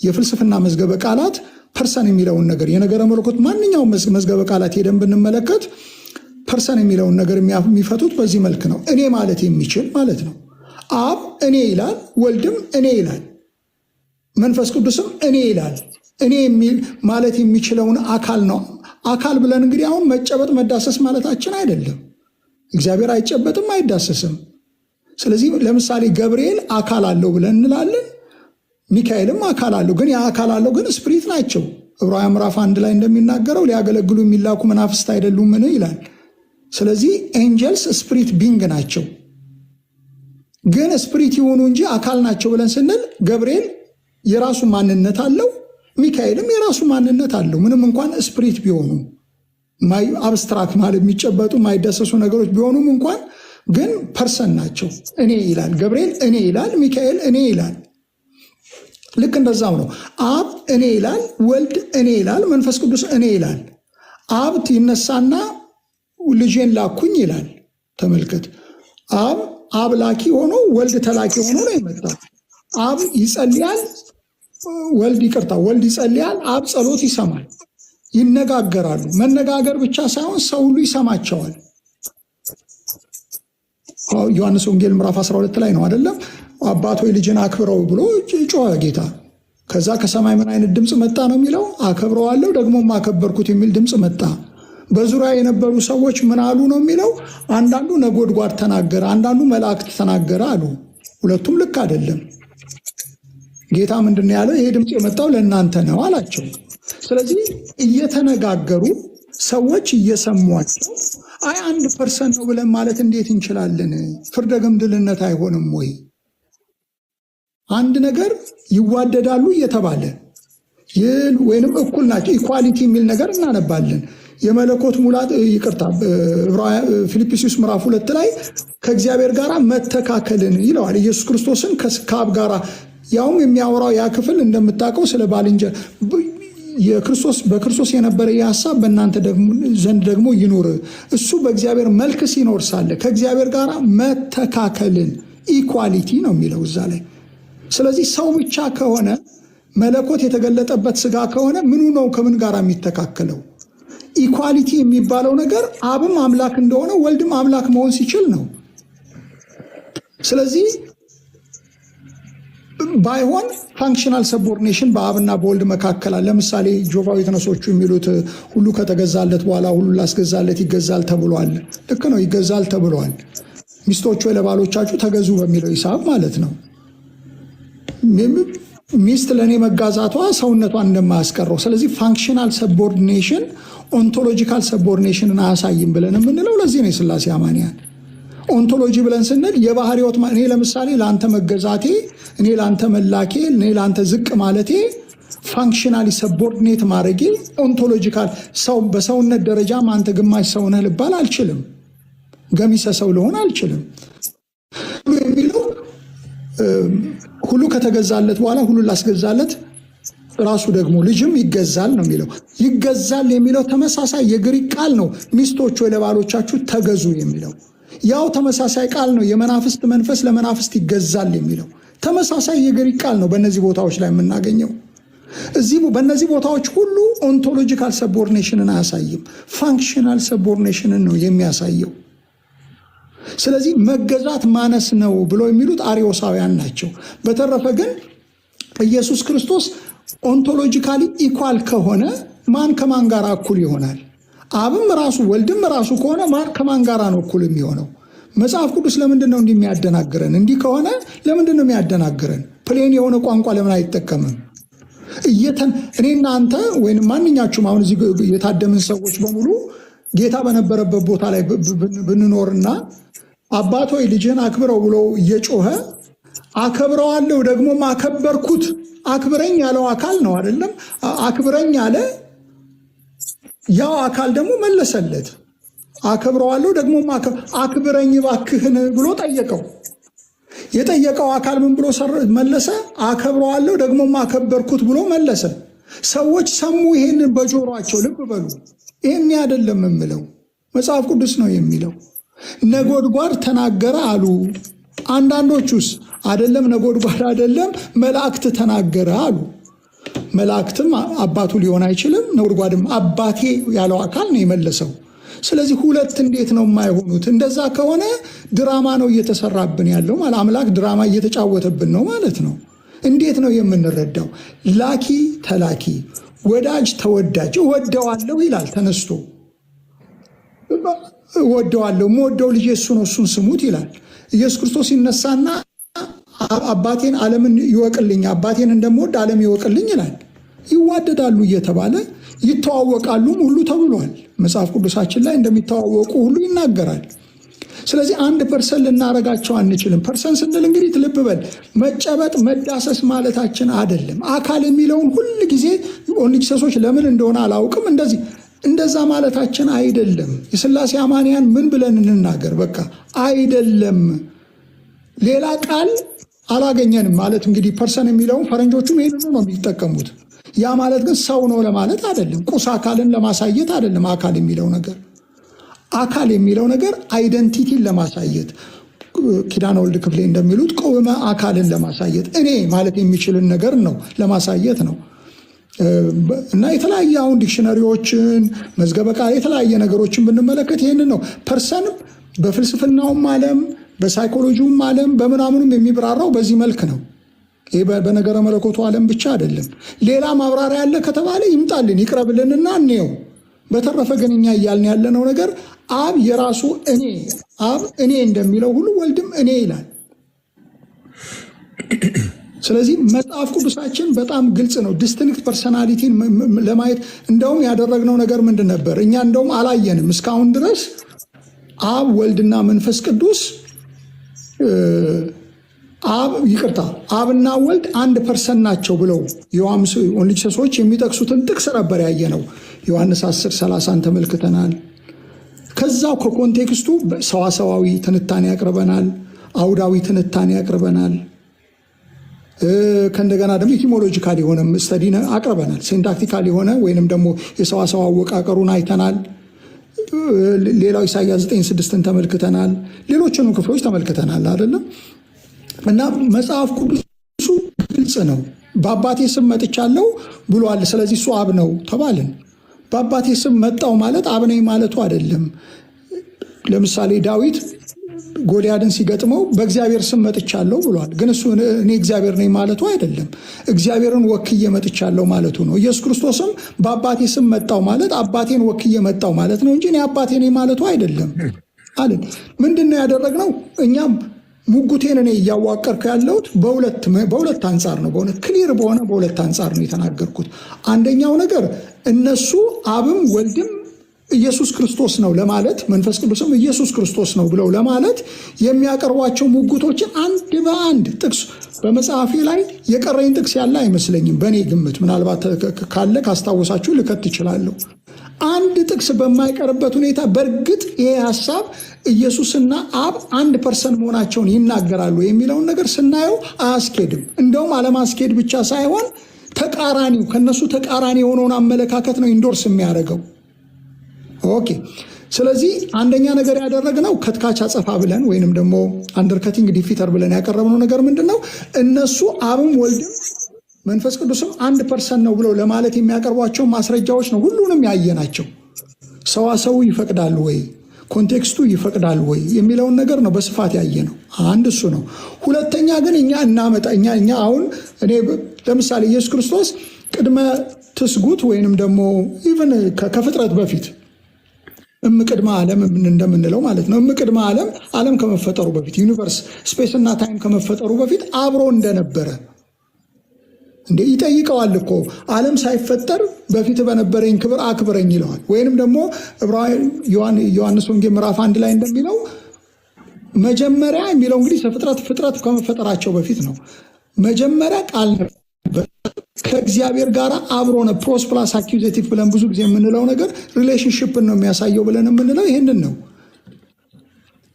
የፍልስፍና መዝገበ ቃላት ፐርሰን የሚለውን ነገር የነገረ መለኮት ማንኛውም መዝገበ ቃላት ሄደን ብንመለከት ፐርሰን የሚለውን ነገር የሚፈቱት በዚህ መልክ ነው። እኔ ማለት የሚችል ማለት ነው። አብ እኔ ይላል፣ ወልድም እኔ ይላል፣ መንፈስ ቅዱስም እኔ ይላል። እኔ የሚል ማለት የሚችለውን አካል ነው። አካል ብለን እንግዲህ አሁን መጨበጥ መዳሰስ ማለታችን አይደለም። እግዚአብሔር አይጨበጥም አይዳሰስም። ስለዚህ ለምሳሌ ገብርኤል አካል አለው ብለን እንላለን። ሚካኤልም አካል አለው፣ ግን ያ አካል አለው ግን ስፕሪት ናቸው። ዕብራውያን ምዕራፍ 1 ላይ እንደሚናገረው ሊያገለግሉ የሚላኩ መናፍስት አይደሉምን ይላል። ስለዚህ ኤንጀልስ ስፕሪት ቢንግ ናቸው፣ ግን ስፕሪት ይሆኑ እንጂ አካል ናቸው ብለን ስንል ገብርኤል የራሱ ማንነት አለው፣ ሚካኤልም የራሱ ማንነት አለው። ምንም እንኳን ስፕሪት ቢሆኑ አብስትራክት ማለት የሚጨበጡ የማይዳሰሱ ነገሮች ቢሆኑም እንኳን ግን ፐርሰን ናቸው። እኔ ይላል ገብርኤል፣ እኔ ይላል ሚካኤል፣ እኔ ይላል። ልክ እንደዛው ነው። አብ እኔ ይላል፣ ወልድ እኔ ይላል፣ መንፈስ ቅዱስ እኔ ይላል። አብ ይነሳና ልጄን ላኩኝ ይላል። ተመልከት፣ አብ ላኪ ሆኖ ወልድ ተላኪ ሆኖ ነው የመጣው። አብ ይጸልያል፣ ወልድ ይጸልያል፣ አብ ጸሎት ይሰማል። ይነጋገራሉ። መነጋገር ብቻ ሳይሆን ሰው ሁሉ ይሰማቸዋል። ዮሐንስ ወንጌል ምዕራፍ 12 ላይ ነው አይደለም? አባት ሆይ ልጅን አክብረው ብሎ ጮኸ ጌታ። ከዛ ከሰማይ ምን አይነት ድምፅ መጣ ነው የሚለው? አከብረዋለሁ ደግሞም አከበርኩት የሚል ድምፅ መጣ። በዙሪያ የነበሩ ሰዎች ምን አሉ ነው የሚለው? አንዳንዱ ነጎድጓድ ተናገረ፣ አንዳንዱ መላእክት ተናገረ አሉ። ሁለቱም ልክ አይደለም። ጌታ ምንድን ነው ያለው? ይሄ ድምፅ የመጣው ለእናንተ ነው አላቸው። ስለዚህ እየተነጋገሩ ሰዎች እየሰሟቸው አንድ ፐርሰንት ነው ብለን ማለት እንዴት እንችላለን? ፍርደ ገምድልነት አይሆንም ወይ? አንድ ነገር ይዋደዳሉ እየተባለ ወይንም እኩል ናቸው ኢኳሊቲ የሚል ነገር እናነባለን። የመለኮት ሙላት ይቅርታ፣ ፊልጵስዩስ ምዕራፍ 2 ላይ ከእግዚአብሔር ጋር መተካከልን ይለዋል። ኢየሱስ ክርስቶስን ከአብ ጋር ያውም የሚያወራው ያ ክፍል እንደምታውቀው ስለ ባልንጀራ በክርስቶስ የነበረ የሐሳብ በእናንተ ዘንድ ደግሞ ይኑር። እሱ በእግዚአብሔር መልክ ሲኖር ሳለ ከእግዚአብሔር ጋር መተካከልን ኢኳሊቲ ነው የሚለው እዛ ላይ። ስለዚህ ሰው ብቻ ከሆነ መለኮት የተገለጠበት ስጋ ከሆነ ምኑ ነው ከምን ጋር የሚተካከለው? ኢኳሊቲ የሚባለው ነገር አብም አምላክ እንደሆነ ወልድም አምላክ መሆን ሲችል ነው። ስለዚህ ባይሆን ፋንክሽናል ሰቦርዲኔሽን በአብና በወልድ መካከል አለ። ለምሳሌ ጆቫዊ ተነሶቹ የሚሉት ሁሉ ከተገዛለት በኋላ ሁሉ ላስገዛለት ይገዛል ተብሏል። ልክ ነው፣ ይገዛል ተብሏል። ሚስቶቹ ለባሎቻችሁ ተገዙ በሚለው ሂሳብ ማለት ነው። ሚስት ለእኔ መጋዛቷ ሰውነቷን እንደማያስቀረው። ስለዚህ ፋንክሽናል ሰቦርዲኔሽን ኦንቶሎጂካል ሰቦርዲኔሽንን አያሳይም ብለን የምንለው ለዚህ ነው። የሥላሴ አማንያን ኦንቶሎጂ ብለን ስንል የባህሪዎት እኔ ለምሳሌ ለአንተ መገዛቴ፣ እኔ ለአንተ መላኬ፣ እኔ ለአንተ ዝቅ ማለቴ ፋንክሽናሊ ሰቦርዲኔት ማድረጌ ኦንቶሎጂካል ሰው በሰውነት ደረጃም አንተ ግማሽ ሰው ነህ ልባል አልችልም። ገሚሰ ሰው ልሆን አልችልም። የሚለው ሁሉ ከተገዛለት በኋላ ሁሉ ላስገዛለት ራሱ ደግሞ ልጅም ይገዛል ነው የሚለው። ይገዛል የሚለው ተመሳሳይ የግሪክ ቃል ነው። ሚስቶች ወይ ለባሎቻችሁ ተገዙ የሚለው ያው ተመሳሳይ ቃል ነው። የመናፍስት መንፈስ ለመናፍስት ይገዛል የሚለው ተመሳሳይ የግሪክ ቃል ነው። በእነዚህ ቦታዎች ላይ የምናገኘው በእነዚህ ቦታዎች ሁሉ ኦንቶሎጂካል ሰቦርዲኔሽንን አያሳይም፣ ፋንክሽናል ሰቦርዲኔሽንን ነው የሚያሳየው። ስለዚህ መገዛት ማነስ ነው ብለው የሚሉት አርዮሳውያን ናቸው። በተረፈ ግን ኢየሱስ ክርስቶስ ኦንቶሎጂካሊ ኢኳል ከሆነ ማን ከማን ጋር እኩል ይሆናል? አብም ራሱ ወልድም ራሱ ከሆነ ማን ከማን ጋር ነው እኩል የሚሆነው? መጽሐፍ ቅዱስ ለምንድን ነው እንዲህ የሚያደናግረን? እንዲህ ከሆነ ለምንድን ነው የሚያደናግረን? ፕሌን የሆነ ቋንቋ ለምን አይጠቀምም? እኔና አንተ ወይም ማንኛችሁም አሁን እዚህ የታደምን ሰዎች በሙሉ ጌታ በነበረበት ቦታ ላይ ብንኖርና አባት ሆይ ልጅህን አክብረው ብሎ እየጮኸ አከብረዋለሁ ደግሞ አከበርኩት፣ አክብረኝ ያለው አካል ነው አይደለም? አክብረኝ አለ። ያው አካል ደግሞ መለሰለት፣ አከብረዋለሁ ደግሞ አክብረኝ ባክህን ብሎ ጠየቀው። የጠየቀው አካል ምን ብሎ መለሰ? አከብረዋለሁ ደግሞ አከበርኩት ብሎ መለሰ። ሰዎች ሰሙ ይሄንን በጆሮአቸው። ልብ በሉ፣ ይሄን አይደለም የምለው፣ መጽሐፍ ቅዱስ ነው የሚለው። ነጎድጓድ ተናገረ አሉ። አንዳንዶቹስ አይደለም ነጎድጓድ አይደለም መላእክት ተናገረ አሉ። መላእክትም አባቱ ሊሆን አይችልም፣ ነጎድጓድም አባቴ ያለው አካል ነው የመለሰው። ስለዚህ ሁለት እንዴት ነው የማይሆኑት? እንደዛ ከሆነ ድራማ ነው እየተሰራብን ያለው ማለት አምላክ ድራማ እየተጫወተብን ነው ማለት ነው። እንዴት ነው የምንረዳው? ላኪ ተላኪ፣ ወዳጅ ተወዳጅ፣ እወደዋለሁ ይላል ተነስቶ። እወደዋለሁ፣ የምወደው ልጄ እሱ ነው፣ እሱን ስሙት ይላል። ኢየሱስ ክርስቶስ ይነሳና አባቴን ዓለምን ይወቅልኝ፣ አባቴን እንደምወድ ዓለም ይወቅልኝ ይላል። ይዋደዳሉ እየተባለ ይተዋወቃሉም ሁሉ ተብሏል። መጽሐፍ ቅዱሳችን ላይ እንደሚተዋወቁ ሁሉ ይናገራል። ስለዚህ አንድ ፐርሰን ልናረጋቸው አንችልም። ፐርሰን ስንል እንግዲህ ልብ በል መጨበጥ መዳሰስ ማለታችን አይደለም። አካል የሚለውን ሁል ጊዜ ኦርቶዶክሶች ለምን እንደሆነ አላውቅም እንደዛ ማለታችን አይደለም። የሥላሴ አማንያን ምን ብለን እንናገር? በቃ አይደለም፣ ሌላ ቃል አላገኘንም ማለት እንግዲህ ፐርሰን የሚለውን ፈረንጆቹም ይህንኑ ነው የሚጠቀሙት። ያ ማለት ግን ሰው ነው ለማለት አይደለም፣ ቁስ አካልን ለማሳየት አይደለም። አካል የሚለው ነገር አይደንቲቲን ለማሳየት ኪዳነ ወልድ ክፍሌ እንደሚሉት ቆመ አካልን ለማሳየት እኔ ማለት የሚችልን ነገር ነው ለማሳየት ነው። እና የተለያየ አሁን ዲክሽነሪዎችን መዝገበ ቃል የተለያየ ነገሮችን ብንመለከት ይህንን ነው። ፐርሰን በፍልስፍናውም ዓለም በሳይኮሎጂውም ዓለም በምናምኑም የሚብራራው በዚህ መልክ ነው። ይህ በነገረ መለኮቱ ዓለም ብቻ አይደለም። ሌላ ማብራሪያ ያለ ከተባለ ይምጣልን ይቅረብልንና እንየው። በተረፈ ግን እኛ እያልን ያለነው ነገር አብ የራሱ አብ እኔ እንደሚለው ሁሉ ወልድም እኔ ይላል። ስለዚህ መጽሐፍ ቅዱሳችን በጣም ግልጽ ነው። ዲስቲንክት ፐርሰናሊቲን ለማየት እንደውም ያደረግነው ነገር ምንድን ነበር? እኛ እንደውም አላየንም እስካሁን ድረስ አብ ወልድና መንፈስ ቅዱስ አብና ወልድ አንድ ፐርሰን ናቸው ብለው ኦርቶዶክሶች የሚጠቅሱትን ጥቅስ ነበር ያየነው። ዮሐንስ 10:30 ተመልክተናል። ከዛው ከኮንቴክስቱ ሰዋሰዋዊ ትንታኔ ያቅርበናል፣ አውዳዊ ትንታኔ ያቅርበናል። ከእንደገና ደግሞ ኢቲሞሎጂካል የሆነ ስተዲ አቅርበናል። ሲንታክቲካል የሆነ ወይንም ደግሞ የሰዋሰው አወቃቀሩን አይተናል። ሌላው ኢሳይያስ 9:6 ተመልክተናል። ሌሎችንም ክፍሎች ተመልክተናል አይደለም። እና መጽሐፍ ቅዱሱ ግልጽ ነው። በአባቴ ስም መጥቻለሁ ብሏል። ስለዚህ እሱ አብ ነው ተባልን። በአባቴ ስም መጣው ማለት አብ ነኝ ማለቱ አይደለም። ለምሳሌ ዳዊት ጎልያድን ሲገጥመው በእግዚአብሔር ስም መጥቻለሁ ብሏል። ግን እሱ እኔ እግዚአብሔር ነኝ ማለቱ አይደለም። እግዚአብሔርን ወክዬ መጥቻለሁ ማለቱ ነው። ኢየሱስ ክርስቶስም በአባቴ ስም መጣው ማለት አባቴን ወክዬ መጣው ማለት ነው እንጂ እኔ አባቴ ነኝ ማለቱ አይደለም አለን። ምንድን ነው ያደረግነው? እኛም ሙጉቴን እኔ እያዋቀርኩ ያለሁት በሁለት አንጻር ነው። በእውነት ክሊር በሆነ በሁለት አንጻር ነው የተናገርኩት። አንደኛው ነገር እነሱ አብም ወልድም ኢየሱስ ክርስቶስ ነው ለማለት መንፈስ ቅዱስም ኢየሱስ ክርስቶስ ነው ብለው ለማለት የሚያቀርቧቸው ሙግቶችን አንድ በአንድ ጥቅስ በመጽሐፌ ላይ የቀረኝ ጥቅስ ያለ አይመስለኝም። በእኔ ግምት ምናልባት ካለ ካስታወሳችሁ ልከት ይችላለሁ። አንድ ጥቅስ በማይቀርበት ሁኔታ በእርግጥ ይሄ ሀሳብ ኢየሱስና አብ አንድ ፐርሰን መሆናቸውን ይናገራሉ የሚለውን ነገር ስናየው አያስኬድም። እንደውም አለማስኬድ ብቻ ሳይሆን ተቃራኒው ከነሱ ተቃራኒ የሆነውን አመለካከት ነው ኢንዶርስ የሚያደርገው። ኦኬ። ስለዚህ አንደኛ ነገር ያደረግነው ከትካች አጸፋ ብለን ወይንም ደግሞ አንደርከቲንግ ዲፊተር ብለን ያቀረብነው ነገር ምንድን ነው? እነሱ አብም ወልድም መንፈስ ቅዱስም አንድ ፐርሰን ነው ብለው ለማለት የሚያቀርቧቸው ማስረጃዎች ነው ሁሉንም ያየናቸው። ሰዋሰው ይፈቅዳል ወይ፣ ኮንቴክስቱ ይፈቅዳል ወይ የሚለውን ነገር ነው በስፋት ያየ ነው። አንድ እሱ ነው። ሁለተኛ ግን እኛ አሁን እኔ ለምሳሌ ኢየሱስ ክርስቶስ ቅድመ ትስጉት ወይንም ደግሞ ኢቨን ከፍጥረት በፊት እምቅድመ ዓለም እንደምንለው ማለት ነው። እምቅድመ ዓለም ከመፈጠሩ በፊት ዩኒቨርስ ስፔስ እና ታይም ከመፈጠሩ በፊት አብሮ እንደነበረ እንዴ ይጠይቀዋል እኮ። ዓለም ሳይፈጠር በፊት በነበረኝ ክብር አክብረኝ ይለዋል። ወይንም ደግሞ ዮሐንስ ወንጌል ምዕራፍ 1 ላይ እንደሚለው መጀመሪያ የሚለው እንግዲህ ፍጥረት ከመፈጠራቸው በፊት ነው። መጀመሪያ ቃል ከእግዚአብሔር ጋር አብሮ ነው። ፕሮስ ፕላስ አኪዜቲቭ ብለን ብዙ ጊዜ የምንለው ነገር ሪሌሽንሽፕን ነው የሚያሳየው ብለን የምንለው ይህንን ነው።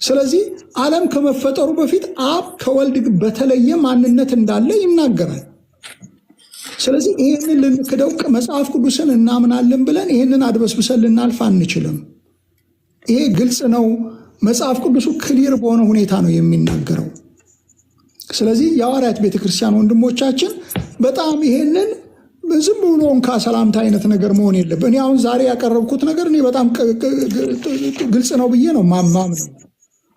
ስለዚህ ዓለም ከመፈጠሩ በፊት አብ ከወልድ በተለየ ማንነት እንዳለ ይናገራል። ስለዚህ ይህንን ልንክደው መጽሐፍ ቅዱስን እናምናለን ብለን ይህንን አድበስብሰን ልናልፍ አንችልም። ይሄ ግልጽ ነው። መጽሐፍ ቅዱሱ ክሊር በሆነ ሁኔታ ነው የሚናገረው። ስለዚህ የሐዋርያት ቤተክርስቲያን ወንድሞቻችን በጣም ይሄንን ዝም ብሎ እንካ ሰላምታ አይነት ነገር መሆን የለብን። እኔ አሁን ዛሬ ያቀረብኩት ነገር እኔ በጣም ግልጽ ነው ብዬ ነው ማምነው።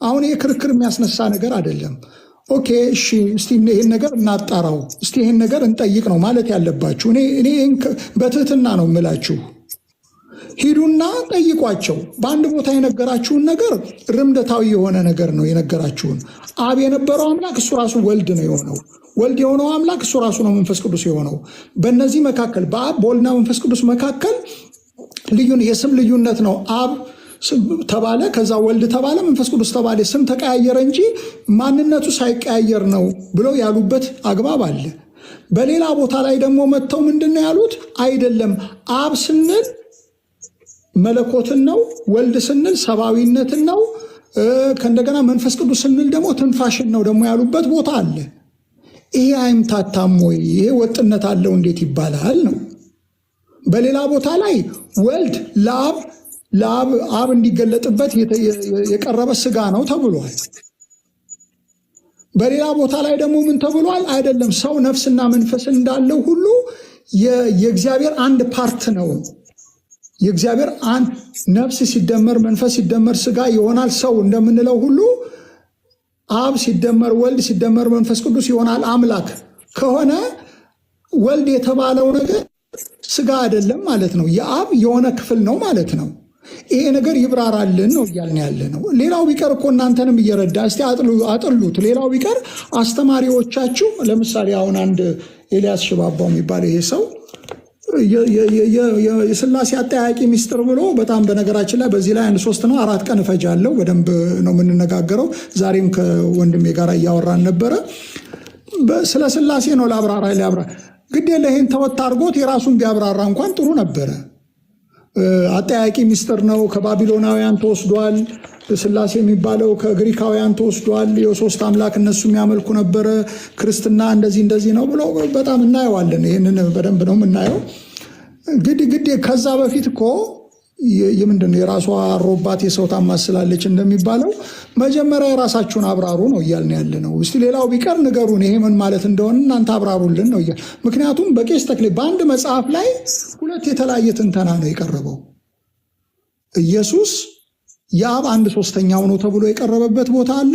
አሁን ይሄ ክርክር የሚያስነሳ ነገር አይደለም። ኦኬ እሺ፣ እስቲ ይሄን ነገር እናጣራው፣ እስቲ ይሄን ነገር እንጠይቅ ነው ማለት ያለባችሁ። እኔ በትህትና ነው የምላችሁ። ሂዱና ጠይቋቸው። በአንድ ቦታ የነገራችሁን ነገር ርምደታዊ የሆነ ነገር ነው የነገራችሁን። አብ የነበረው አምላክ እሱ ራሱ ወልድ ነው የሆነው። ወልድ የሆነው አምላክ እሱ ራሱ ነው መንፈስ ቅዱስ የሆነው። በእነዚህ መካከል በአብ በወልድና መንፈስ ቅዱስ መካከል የስም ልዩነት ነው። አብ ተባለ፣ ከዛ ወልድ ተባለ፣ መንፈስ ቅዱስ ተባለ። ስም ተቀያየረ እንጂ ማንነቱ ሳይቀያየር ነው ብለው ያሉበት አግባብ አለ። በሌላ ቦታ ላይ ደግሞ መጥተው ምንድን ነው ያሉት? አይደለም አብ ስንል መለኮትን ነው፣ ወልድ ስንል ሰብአዊነትን ነው፣ ከእንደገና መንፈስ ቅዱስ ስንል ደግሞ ትንፋሽን ነው ደግሞ ያሉበት ቦታ አለ። ይሄ አይምታታም ወይ? ይሄ ወጥነት አለው እንዴት ይባላል ነው። በሌላ ቦታ ላይ ወልድ ለአብ እንዲገለጥበት የቀረበ ስጋ ነው ተብሏል። በሌላ ቦታ ላይ ደግሞ ምን ተብሏል? አይደለም ሰው ነፍስና መንፈስ እንዳለው ሁሉ የእግዚአብሔር አንድ ፓርት ነው። የእግዚአብሔር አንድ ነፍስ ሲደመር መንፈስ ሲደመር ስጋ ይሆናል ሰው እንደምንለው ሁሉ አብ ሲደመር ወልድ ሲደመር መንፈስ ቅዱስ ይሆናል አምላክ ከሆነ ወልድ የተባለው ነገር ስጋ አይደለም ማለት ነው። የአብ የሆነ ክፍል ነው ማለት ነው። ይሄ ነገር ይብራራልን ነው እያልን ያለ ነው። ሌላው ቢቀር እኮ እናንተንም እየረዳ እስቲ አጥሉት። ሌላው ቢቀር አስተማሪዎቻችሁ ለምሳሌ አሁን አንድ ኤልያስ ሽባባው የሚባል ይሄ ሰው የስላሴ አጠያቂ ሚስጥር ብሎ በጣም በነገራችን ላይ በዚህ ላይ 3-4 ቀን እፈጃለሁ። በደንብ ነው የምንነጋገረው። ዛሬም ከወንድሜ ጋር እያወራን ነበረ። ስለ ስላሴ ነው ላብራራ ግድ የለ ይሄን ተወት አድርጎት የራሱን ቢያብራራ እንኳን ጥሩ ነበረ። አጠያቂ ሚስጥር ነው፣ ከባቢሎናውያን ተወስዷል። ስላሴ የሚባለው ከግሪካውያን ተወስዷል። የሶስት አምላክ እነሱ የሚያመልኩ ነበረ። ክርስትና እንደዚህ ነው ብሎ በጣም እናየዋለን። ይህንን በደንብ ነው የምናየው። ግድ ከዛ በፊት እኮ ምንድን ነው የራሷ አሮባት የሰው ታማስላለች እንደሚባለው መጀመሪያ የራሳችሁን አብራሩ ነው እያልን ያለ ነው። እስቲ ሌላው ቢቀር ንገሩን ይሄ ምን ማለት እንደሆነ እናንተ አብራሩልን ነው እያልን። ምክንያቱም በቄስ ተክሌ በአንድ መጽሐፍ ላይ 2 የተለያየ ትንተና ነው የቀረበው። ኢየሱስ የአብ 1/3 ነው ተብሎ የቀረበበት ቦታ አለ።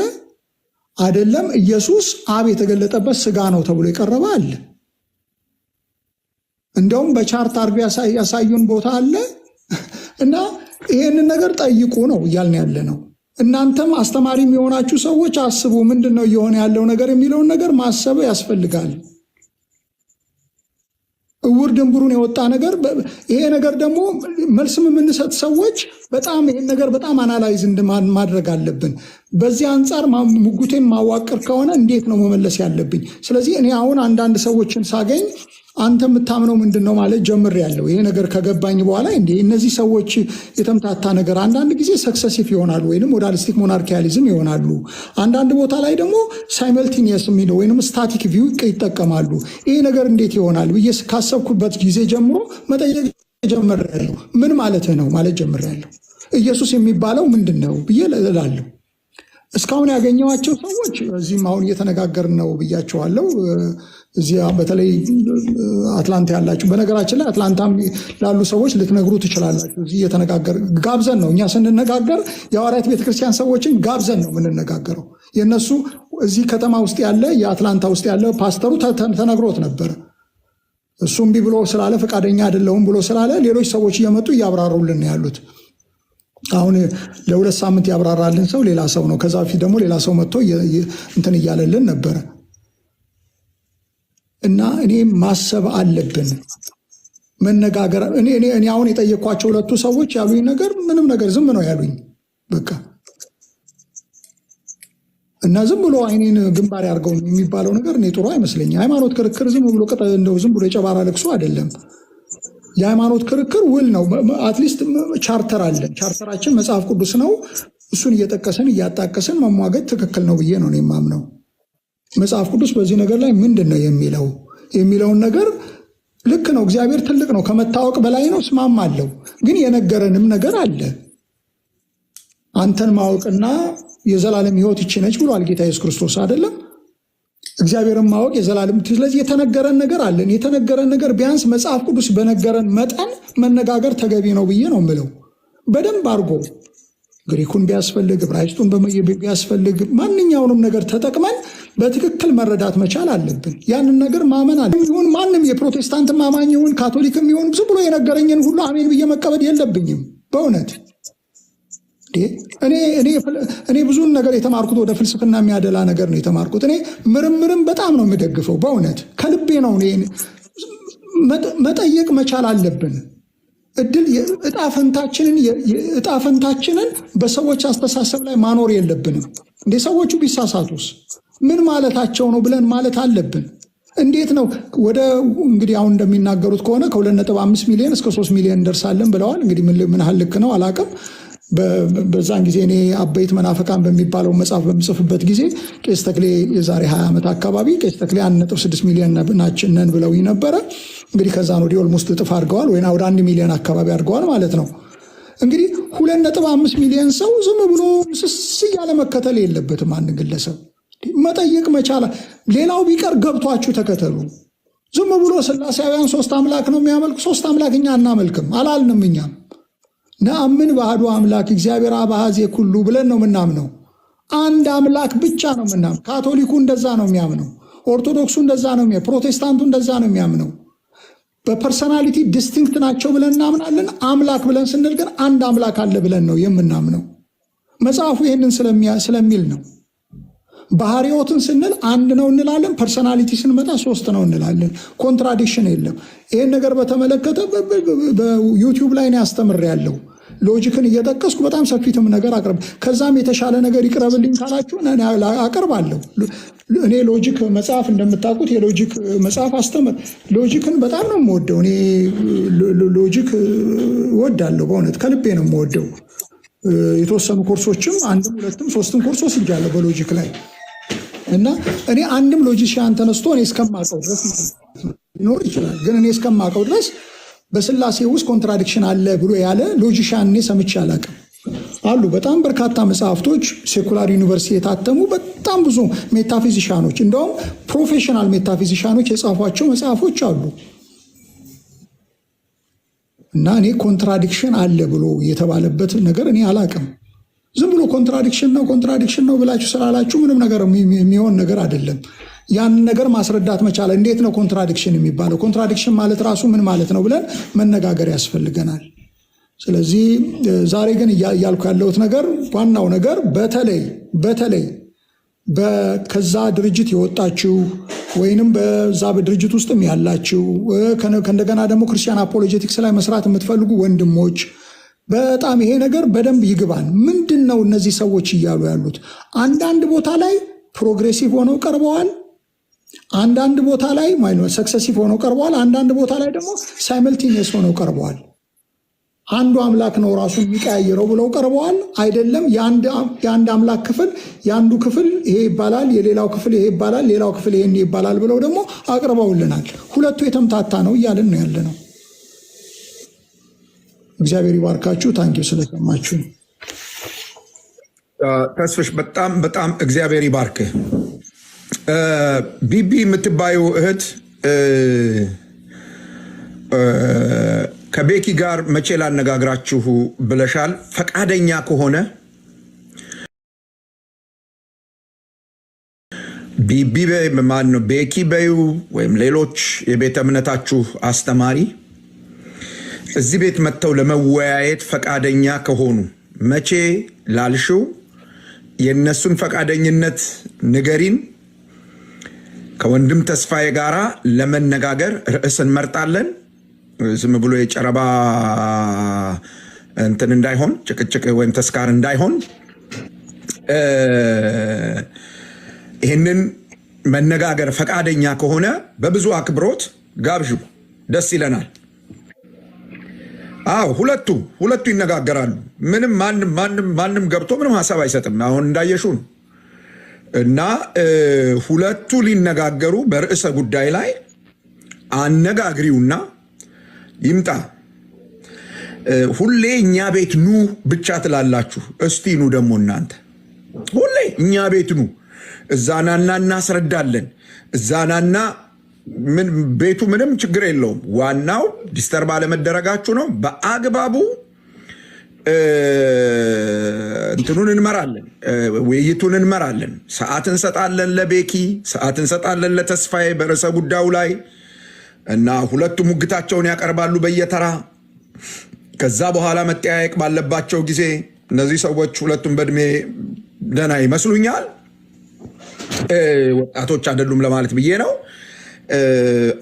አይደለም ኢየሱስ አብ የተገለጠበት ስጋ ነው ተብሎ የቀረበ አለ። እንደውም በቻርት አርቢ ያሳዩን ቦታ አለ። እና ይሄንን ነገር ጠይቁ ነው እያልን ያለ ነው። እናንተም አስተማሪ የሆናችሁ ሰዎች አስቡ፣ ምንድን ነው እየሆነ ያለው ነገር የሚለውን ነገር ማሰብ ያስፈልጋል። እውር ድንቡሩን የወጣ ነገር ይሄ ነገር ደግሞ መልስም የምንሰጥ ሰዎች በጣም ይሄን ነገር በጣም አናላይዝ ማድረግ አለብን። በዚህ አንጻር ሙጉቴን ማዋቀር ከሆነ እንዴት ነው መመለስ ያለብኝ? ስለዚህ እኔ አሁን አንዳንድ ሰዎችን ሳገኝ አንተ የምታምነው ምንድን ነው ማለት ጀምሬያለሁ። ይሄ ነገር ከገባኝ በኋላ እነዚህ ሰዎች የተምታታ ነገር አንዳንድ ጊዜ ሰክሰሲቭ ይሆናሉ ወይም ሞዳሊስቲክ ሞናርኪያሊዝም ይሆናሉ። አንዳንድ ቦታ ላይ ደግሞ ሳይመልቲኒየስ የሚለው ወይም ስታቲክ ቪው ይጠቀማሉ። ይሄ ነገር እንዴት ይሆናል ብዬ ካሰብኩበት ጊዜ ጀምሮ መጠየቅ ጀምሬያለሁ። ምን ማለት ነው ማለት ጀምሬያለሁ። ኢየሱስ የሚባለው ምንድን ነው ብዬ እላለሁ። እስካሁን ያገኘኋቸው ሰዎች እዚህም አሁን እየተነጋገርን ነው ብያቸዋለሁ። እዚህ በተለይ አትላንታ ያላችሁ፣ በነገራችን ላይ አትላንታም ላሉ ሰዎች ልትነግሩ ትችላላችሁ። እዚህ እየተነጋገር ጋብዘን ነው እኛ ስንነጋገር የሐዋርያት ቤተክርስቲያን ሰዎችን ጋብዘን ነው የምንነጋገረው። የእነሱ እዚህ ከተማ ውስጥ ያለ የአትላንታ ውስጥ ያለ ፓስተሩ ተነግሮት ነበረ። እሱ እምቢ ብሎ ስላለ ፈቃደኛ አይደለሁም ብሎ ስላለ ሌሎች ሰዎች እየመጡ እያብራሩልን ያሉት። አሁን ለ2 ሳምንት ያብራራልን ሰው ሌላ ሰው ነው። ከዛ በፊት ደግሞ ሌላ ሰው መጥቶ እንትን እያለልን ነበረ። እና እኔ ማሰብ አለብን መነጋገር። እኔ አሁን የጠየኳቸው 2 ሰዎች ያሉኝ ነገር ምንም ነገር ዝም ነው ያሉኝ በቃ። እና ዝም ብሎ አይኔን ግንባር ያርገው የሚባለው ነገር እኔ ጥሩ አይመስለኝም። ሃይማኖት ክርክር ዝም ብሎ እንደው ዝም ብሎ የጨባራ ለቅሶ አይደለም። የሃይማኖት ክርክር ውል ነው። አትሊስት ቻርተር አለ። ቻርተራችን መጽሐፍ ቅዱስ ነው። እሱን እየጠቀሰን እያጣቀስን መሟገት ትክክል ነው ብዬ ነው የማምነው። መጽሐፍ ቅዱስ በዚህ ነገር ላይ ምንድን ነው የሚለውን ነገር ልክ ነው። እግዚአብሔር ትልቅ ነው፣ ከመታወቅ በላይ ነው፣ እስማማለሁ። ግን የነገረንም ነገር አለ። አንተን ማወቅና የዘላለም ሕይወት ይቺ ነች ብሏል ጌታ ኢየሱስ ክርስቶስ አይደለም? እግዚአብሔርን ማወቅ የዘላለም። ስለዚህ የተነገረን ነገር አለን። የተነገረን ነገር ቢያንስ መጽሐፍ ቅዱስ በነገረን መጠን መነጋገር ተገቢ ነው ብዬ ነው የምለው። በደንብ አድርጎ ግሪኩን ቢያስፈልግ ዕብራይስጡን ቢያስፈልግ ማንኛውንም ነገር ተጠቅመን በትክክል መረዳት መቻል አለብን። ያንን ነገር ማመን አለ ይሁን ማንም የፕሮቴስታንት ማማኝ ይሁን ካቶሊክም ይሁን ዝም ብሎ የነገረኝን ሁሉ አሜን ብዬ መቀበል የለብኝም። በእውነት እኔ ብዙን ነገር የተማርኩት ወደ ፍልስፍና የሚያደላ ነገር ነው የተማርኩት። እኔ ምርምርም በጣም ነው የምደግፈው። በእውነት ከልቤ ነው። መጠየቅ መቻል አለብን። እጣፈንታችንን በሰዎች አስተሳሰብ ላይ ማኖር የለብንም። እንደ ሰዎቹ ቢሳሳቱስ ምን ማለታቸው ነው ብለን ማለት አለብን። እንዴት ነው ወደ እንግዲህ አሁን እንደሚናገሩት ከሆነ ከ2.5 ሚሊዮን እስከ 3 ሚሊዮን እንደርሳለን ብለዋል። እንግዲህ ምን ያህል ልክ ነው አላውቅም። በዛን ጊዜ እኔ አበይት መናፍቃን በሚባለው መጽሐፍ በምጽፍበት ጊዜ ቄስ ተክሌ የዛሬ 20 ዓመት አካባቢ ቄስ ተክሌ 1.6 ሚሊዮን ነን ብለው ነበረ። እንግዲህ ከዛን ወዲህ ኦልሞስት እጥፍ አድርገዋል፣ ወይ ወደ 1 ሚሊዮን አካባቢ አድርገዋል ማለት ነው። እንግዲህ 2.5 ሚሊዮን ሰው ዝም ብሎ ስስ እያለ መከተል የለበትም። አንድ ግለሰብ መጠየቅ መቻል። ሌላው ቢቀር ገብቷችሁ ተከተሉ። ዝም ብሎ ስላሴያውያን 3 አምላክ ነው የሚያመልኩ። 3 አምላክ እኛ አናመልክም አላልንም። እኛም ነአምን በአሐዱ አምላክ እግዚአብሔር አብ አሐዜ ኩሉ ብለን ነው ምናምነው። አንድ አምላክ ብቻ ነው ምናምን። ካቶሊኩ እንደዛ ነው የሚያምነው። ኦርቶዶክሱ እንደዛ ነው የሚያምነው። ፕሮቴስታንቱ እንደዛ ነው የሚያምነው። በፐርሰናሊቲ ዲስቲንክት ናቸው ብለን እናምናለን። አምላክ ብለን ስንል ግን አንድ አምላክ አለ ብለን ነው የምናምነው። መጽሐፉ ይህንን ስለሚል ነው። ባህሪዎትን ስንል አንድ ነው እንላለን። ፐርሰናሊቲ ስንመጣ 3 ነው እንላለን። ኮንትራዲክሽን የለም። ይህን ነገር በተመለከተ በዩቲዩብ ላይ ነው ያስተምሬያለሁ። ሎጂክን እየጠቀስኩ በጣም ሰፊትም ነገር አቅርብ። ከዛም የተሻለ ነገር ይቅረብልኝ ካላችሁ አቀርባለሁ። እኔ ሎጂክ መጽሐፍ እንደምታውቁት የሎጂክ መጽሐፍ አስተምር። ሎጂክን በጣም ነው የምወደው። እኔ ሎጂክ እወዳለሁ። በእውነት ከልቤ ነው የምወደው። የተወሰኑ ኮርሶችም 1፣ 2፣ 3 ኮርስ ወስጃለሁ በሎጂክ ላይ እና እኔ አንድም ሎጂሽያን ተነስቶ እኔ እስከማውቀው ድረስ ሊኖር ይችላል፣ ግን እኔ እስከማውቀው ድረስ በስላሴ ውስጥ ኮንትራዲክሽን አለ ብሎ ያለ ሎጂሽያን እኔ ሰምቼ አላውቅም። አሉ በጣም በርካታ መጽሐፍቶች ሴኩላር ዩኒቨርሲቲ የታተሙ በጣም ብዙ ሜታፊዚሻኖች፣ እንደውም ፕሮፌሽናል ሜታፊዚሻኖች የጻፏቸው መጽሐፎች አሉ። እና እኔ ኮንትራዲክሽን አለ ብሎ የተባለበት ነገር እኔ አላውቅም። ዝም ብሎ ኮንትራዲክሽን ነው ብላችሁ ስላላችሁ ምንም ነገር የሚሆን ነገር አይደለም። ያንን ነገር ማስረዳት መቻል። እንዴት ነው ኮንትራዲክሽን የሚባለው? ኮንትራዲክሽን ማለት ራሱ ምን ማለት ነው ብለን መነጋገር ያስፈልገናል። ስለዚህ ዛሬ ግን እያልኩ ያለሁት ነገር ዋናው ነገር በተለይ ከዛ ድርጅት የወጣችሁ ወይንም በዛ በድርጅት ውስጥም ያላችሁ ከእንደገና ደግሞ ክርስቲያን አፖሎጀቲክስ ላይ መስራት የምትፈልጉ ወንድሞች በጣም ይሄ ነገር በደንብ ይግባን። ምንድን ነው እነዚህ ሰዎች እያሉ ያሉት? አንዳንድ ቦታ ላይ ፕሮግሬሲቭ ሆነው ቀርበዋል። አንዳንድ ቦታ ላይ ሰክሰሲቭ ሆነው ቀርበዋል። አንዳንድ ቦታ ላይ ደግሞ ሳይመልቲኒየስ ሆነው ቀርበዋል። አንዱ አምላክ ነው ራሱ የሚቀያየረው ብለው ቀርበዋል። አይደለም የአንድ አምላክ ክፍል የአንዱ ክፍል ይሄ ይባላል፣ የሌላው ክፍል ይሄ ይባላል፣ ሌላው ክፍል ይሄን ይባላል ብለው ደግሞ አቅርበውልናል። ሁለቱ የተምታታ ነው እያልን ነው ያለ ነው። እግዚአብሔር ይባርካችሁ። ታንኪው ስለሰማችሁ። ተስፍሽ በጣም እግዚአብሔር ይባርክህ። ቢቢ የምትባዩ እህት ከቤኪ ጋር መቼ ላነጋግራችሁ ብለሻል። ፈቃደኛ ከሆነ ቢቢ ማን ነው ቤኪ በዩ ወይም ሌሎች የቤተ እምነታችሁ አስተማሪ እዚህ ቤት መጥተው ለመወያየት ፈቃደኛ ከሆኑ መቼ ላልሽው የነሱን ፈቃደኝነት ንገሪን። ከወንድም ተስፋዬ ጋራ ለመነጋገር ርዕስ እንመርጣለን። ዝም ብሎ የጨረባ እንትን እንዳይሆን፣ ጭቅጭቅ ወይም ተስካር እንዳይሆን ይህንን መነጋገር ፈቃደኛ ከሆነ በብዙ አክብሮት ጋብዡ። ደስ ይለናል። አዎ ሁለቱ ይነጋገራሉ። ምንም ማንም ገብቶ ምንም ሀሳብ አይሰጥም። አሁን እንዳየሹ ነው። እና ሁለቱ ሊነጋገሩ በርዕሰ ጉዳይ ላይ አነጋግሪውና ይምጣ። ሁሌ እኛ ቤት ኑ ብቻ ትላላችሁ። እስቲ ኑ ደግሞ እናንተ ሁሌ እኛ ቤት ኑ እዛናና እናስረዳለን። እዛናና ምን ቤቱ ምንም ችግር የለውም። ዋናው ዲስተርብ አለመደረጋችሁ ነው። በአግባቡ እንትኑን እንመራለን፣ ውይይቱን እንመራለን። ሰዓት እንሰጣለን ለቤኪ፣ ሰዓት እንሰጣለን ለተስፋዬ በርዕሰ ጉዳዩ ላይ እና ሁለቱም ሙግታቸውን ያቀርባሉ በየተራ። ከዛ በኋላ መጠያየቅ ባለባቸው ጊዜ እነዚህ ሰዎች ሁለቱም በእድሜ ደህና ይመስሉኛል፣ ወጣቶች አይደሉም ለማለት ብዬ ነው።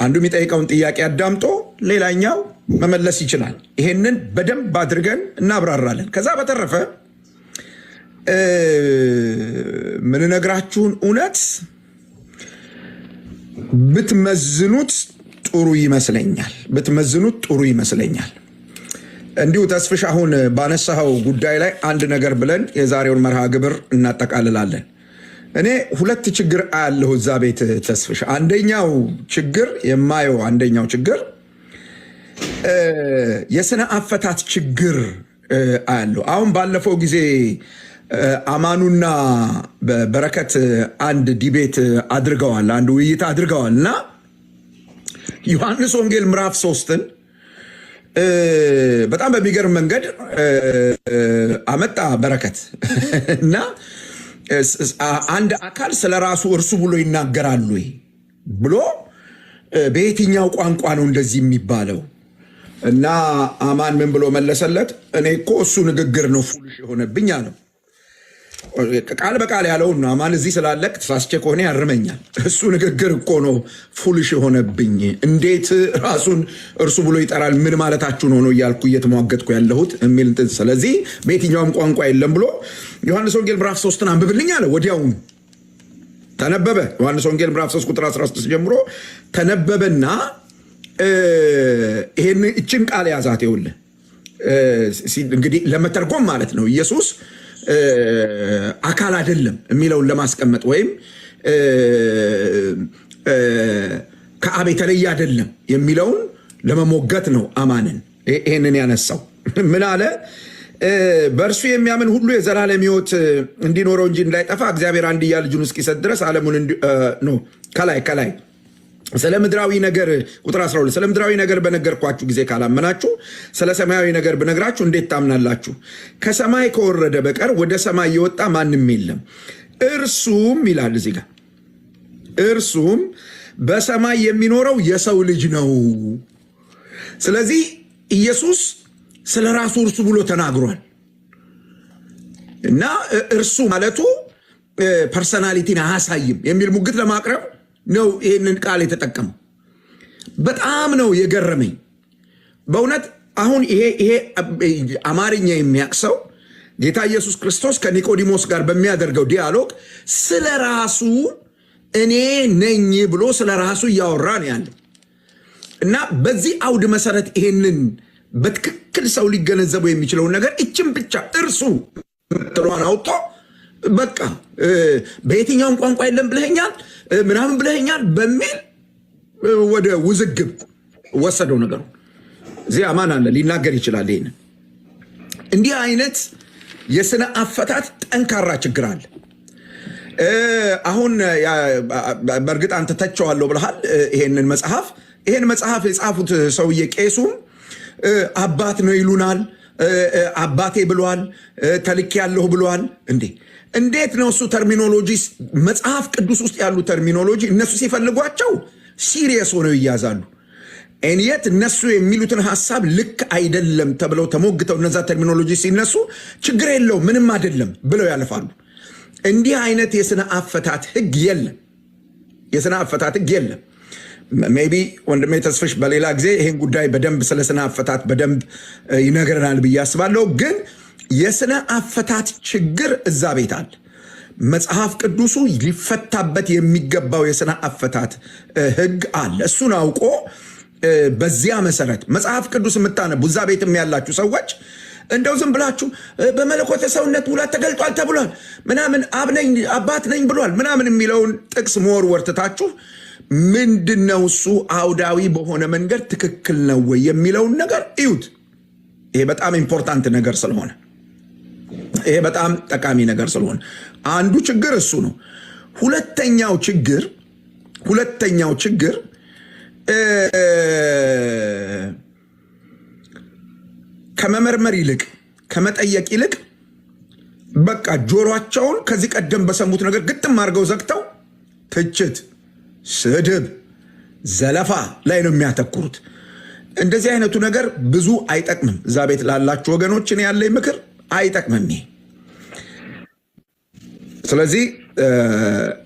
አንዱ የሚጠይቀውን ጥያቄ አዳምጦ ሌላኛው መመለስ ይችላል። ይሄንን በደንብ አድርገን እናብራራለን። ከዛ በተረፈ ምንነግራችሁን እውነት ብትመዝኑት ጥሩ ይመስለኛል። እንዲሁ ተስፍሽ አሁን ባነሳኸው ጉዳይ ላይ አንድ ነገር ብለን የዛሬውን መርሃ ግብር እናጠቃልላለን። እኔ ሁለት ችግር አያለሁ እዛ ቤት ተስፍሽ። አንደኛው ችግር የስነ አፈታት ችግር አያለሁ። አሁን ባለፈው ጊዜ አማኑና በረከት አንድ ዲቤት አድርገዋል፣ አንድ ውይይት አድርገዋል እና ዮሐንስ ወንጌል ምዕራፍ 3ን በጣም በሚገርም መንገድ አመጣ በረከት እና አንድ አካል ስለ ራሱ እርሱ ብሎ ይናገራሉ ብሎ በየትኛው ቋንቋ ነው እንደዚህ የሚባለው? እና አማን ምን ብሎ መለሰለት? እኔ እኮ እሱ ንግግር ነው ፉልሽ የሆነብኝ አለው። ቃል በቃል ያለውን ነው። አማን እዚህ ስላለቅ ተሳስቼ ከሆነ ያርመኛል። እሱ ንግግር እኮ ነው ፉልሽ የሆነብኝ። እንዴት ራሱን እርሱ ብሎ ይጠራል? ምን ማለታችሁ ነው ነው እያልኩ እየተሟገጥኩ ያለሁት የሚል እንትን። ስለዚህ በየትኛውም ቋንቋ የለም ብሎ ዮሐንስ ወንጌል ምዕራፍ 3ን አንብብልኝ አለ። ወዲያውኑ ተነበበ። ዮሐንስ ወንጌል ምዕራፍ 3 ቁጥር 16 ጀምሮ ተነበበና ይሄን እችን ቃል ያዛት። ይኸውልህ እንግዲህ ለመተርጎም ማለት ነው ኢየሱስ አካል አይደለም የሚለውን ለማስቀመጥ ወይም ከአብ የተለየ አይደለም የሚለውን ለመሞገት ነው አማንን ይሄንን ያነሳው። ምን አለ? በእርሱ የሚያምን ሁሉ የዘላለም ሕይወት እንዲኖረው እንጂ እንዳይጠፋ እግዚአብሔር አንድያ ልጁን እስኪሰጥ ድረስ ዓለሙን ከላይ ስለ ምድራዊ ነገር ቁጥር 12 ስለ ምድራዊ ነገር በነገርኳችሁ ጊዜ ካላመናችሁ ስለ ሰማያዊ ነገር ብነግራችሁ እንዴት ታምናላችሁ? ከሰማይ ከወረደ በቀር ወደ ሰማይ የወጣ ማንም የለም። እርሱም ይላል እዚህ ጋር እርሱም በሰማይ የሚኖረው የሰው ልጅ ነው። ስለዚህ ኢየሱስ ስለ ራሱ እርሱ ብሎ ተናግሯል እና እርሱ ማለቱ ፐርሰናሊቲን አያሳይም የሚል ሙግት ለማቅረብ ነው ይህንን ቃል የተጠቀመው። በጣም ነው የገረመኝ በእውነት። አሁን ይሄ አማርኛ የሚያቅሰው ጌታ ኢየሱስ ክርስቶስ ከኒቆዲሞስ ጋር በሚያደርገው ዲያሎግ ስለ ራሱ እኔ ነኝ ብሎ ስለ ራሱ እያወራ ነው ያለው እና በዚህ አውድ መሰረት ይሄንን በትክክል ሰው ሊገነዘበው የሚችለውን ነገር እችን ብቻ እርሱ ምትሏን አውጥቶ በቃ በየትኛውም ቋንቋ የለም ብለኸኛል ምናምን ብለኸኛል በሚል ወደ ውዝግብ ወሰደው ነገሩ። እዚህ አማን አለ ሊናገር ይችላል። ይሄን እንዲህ አይነት የስነ አፈታት ጠንካራ ችግር አለ። አሁን በእርግጥ አንተ ተቸዋለሁ ብለሃል ይሄን መጽሐፍ የጻፉት ሰውዬ ቄሱም አባት ነው ይሉናል። አባቴ ብሏል፣ ተልኬ ያለሁ ብሏል። እንዴት ነው እሱ ተርሚኖሎጂ መጽሐፍ ቅዱስ ውስጥ ያሉ ተርሚኖሎጂ እነሱ ሲፈልጓቸው ሲሪየስ ሆነው ይያዛሉ። እንየት እነሱ የሚሉትን ሐሳብ ልክ አይደለም ተብለው ተሞግተው እነዛ ተርሚኖሎጂ ሲነሱ ችግር የለው ምንም አይደለም ብለው ያልፋሉ። እንዲህ አይነት የስነ አፈታት ህግ የለም። ሜቢ ወንድሜ ተስፍሽ በሌላ ጊዜ ይሄን ጉዳይ በደንብ ስለ ስነ አፈታት በደንብ ይነግረናል ብዬ አስባለሁ። ግን የስነ አፈታት ችግር እዛ ቤት አለ። መጽሐፍ ቅዱሱ ሊፈታበት የሚገባው የስነ አፈታት ህግ አለ። እሱን አውቆ በዚያ መሰረት መጽሐፍ ቅዱስ የምታነቡ እዛ ቤትም ያላችሁ ሰዎች እንደው ዝም ብላችሁ በመለኮተ ሰውነት ሙላት ተገልጧል ተብሏል ምናምን አባት ነኝ ብሏል ምናምን የሚለውን ጥቅስ መወርወር ትታችሁ ምንድነው እሱ አውዳዊ በሆነ መንገድ ትክክል ነው ወይ የሚለውን ነገር እዩት። ይሄ በጣም ኢምፖርታንት ነገር ስለሆነ፣ ይሄ በጣም ጠቃሚ ነገር ስለሆነ አንዱ ችግር እሱ ነው። ሁለተኛው ችግር ከመመርመር ይልቅ ከመጠየቅ ይልቅ በቃ ጆሮአቸውን ከዚህ ቀደም በሰሙት ነገር ግጥም አድርገው ዘግተው ትችት፣ ስድብ፣ ዘለፋ ላይ ነው የሚያተኩሩት። እንደዚህ አይነቱ ነገር ብዙ አይጠቅምም። እዛ ቤት ላላችሁ ወገኖች እኔ ያለኝ ምክር አይጠቅምም። ስለዚህ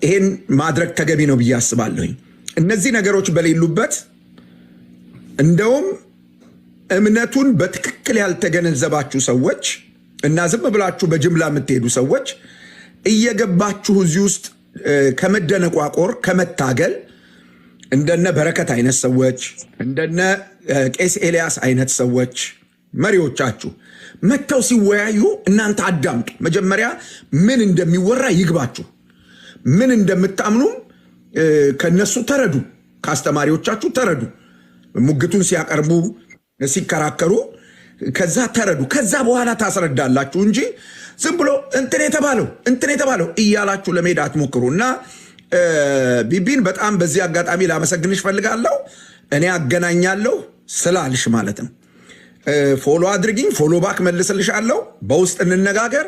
ይሄን ማድረግ ተገቢ ነው ብዬ አስባለሁኝ። እነዚህ ነገሮች በሌሉበት እንደውም እምነቱን በትክክል ያልተገነዘባችሁ ሰዎች እና ዝም ብላችሁ በጅምላ የምትሄዱ ሰዎች እየገባችሁ እዚህ ውስጥ ከመደነቋቆር ከመታገል እንደነ በረከት አይነት ሰዎች እንደነ ቄስ ኤልያስ አይነት ሰዎች መሪዎቻችሁ መጥተው ሲወያዩ እናንተ አዳምጡ። መጀመሪያ ምን እንደሚወራ ይግባችሁ። ምን እንደምታምኑ ከነሱ ተረዱ፣ ከአስተማሪዎቻችሁ ተረዱ። ሙግቱን ሲያቀርቡ ሲከራከሩ ከዛ ተረዱ። ከዛ በኋላ ታስረዳላችሁ እንጂ ዝም ብሎ እንትን የተባለው እያላችሁ ለመሄድ አትሞክሩ። እና ቢቢን በጣም በዚህ አጋጣሚ ላመሰግንሽ ፈልጋለሁ። እኔ አገናኛለሁ ስላልሽ ማለት ነው። ፎሎ አድርጊኝ፣ ፎሎ ባክ መልስልሻለሁ። በውስጥ እንነጋገር።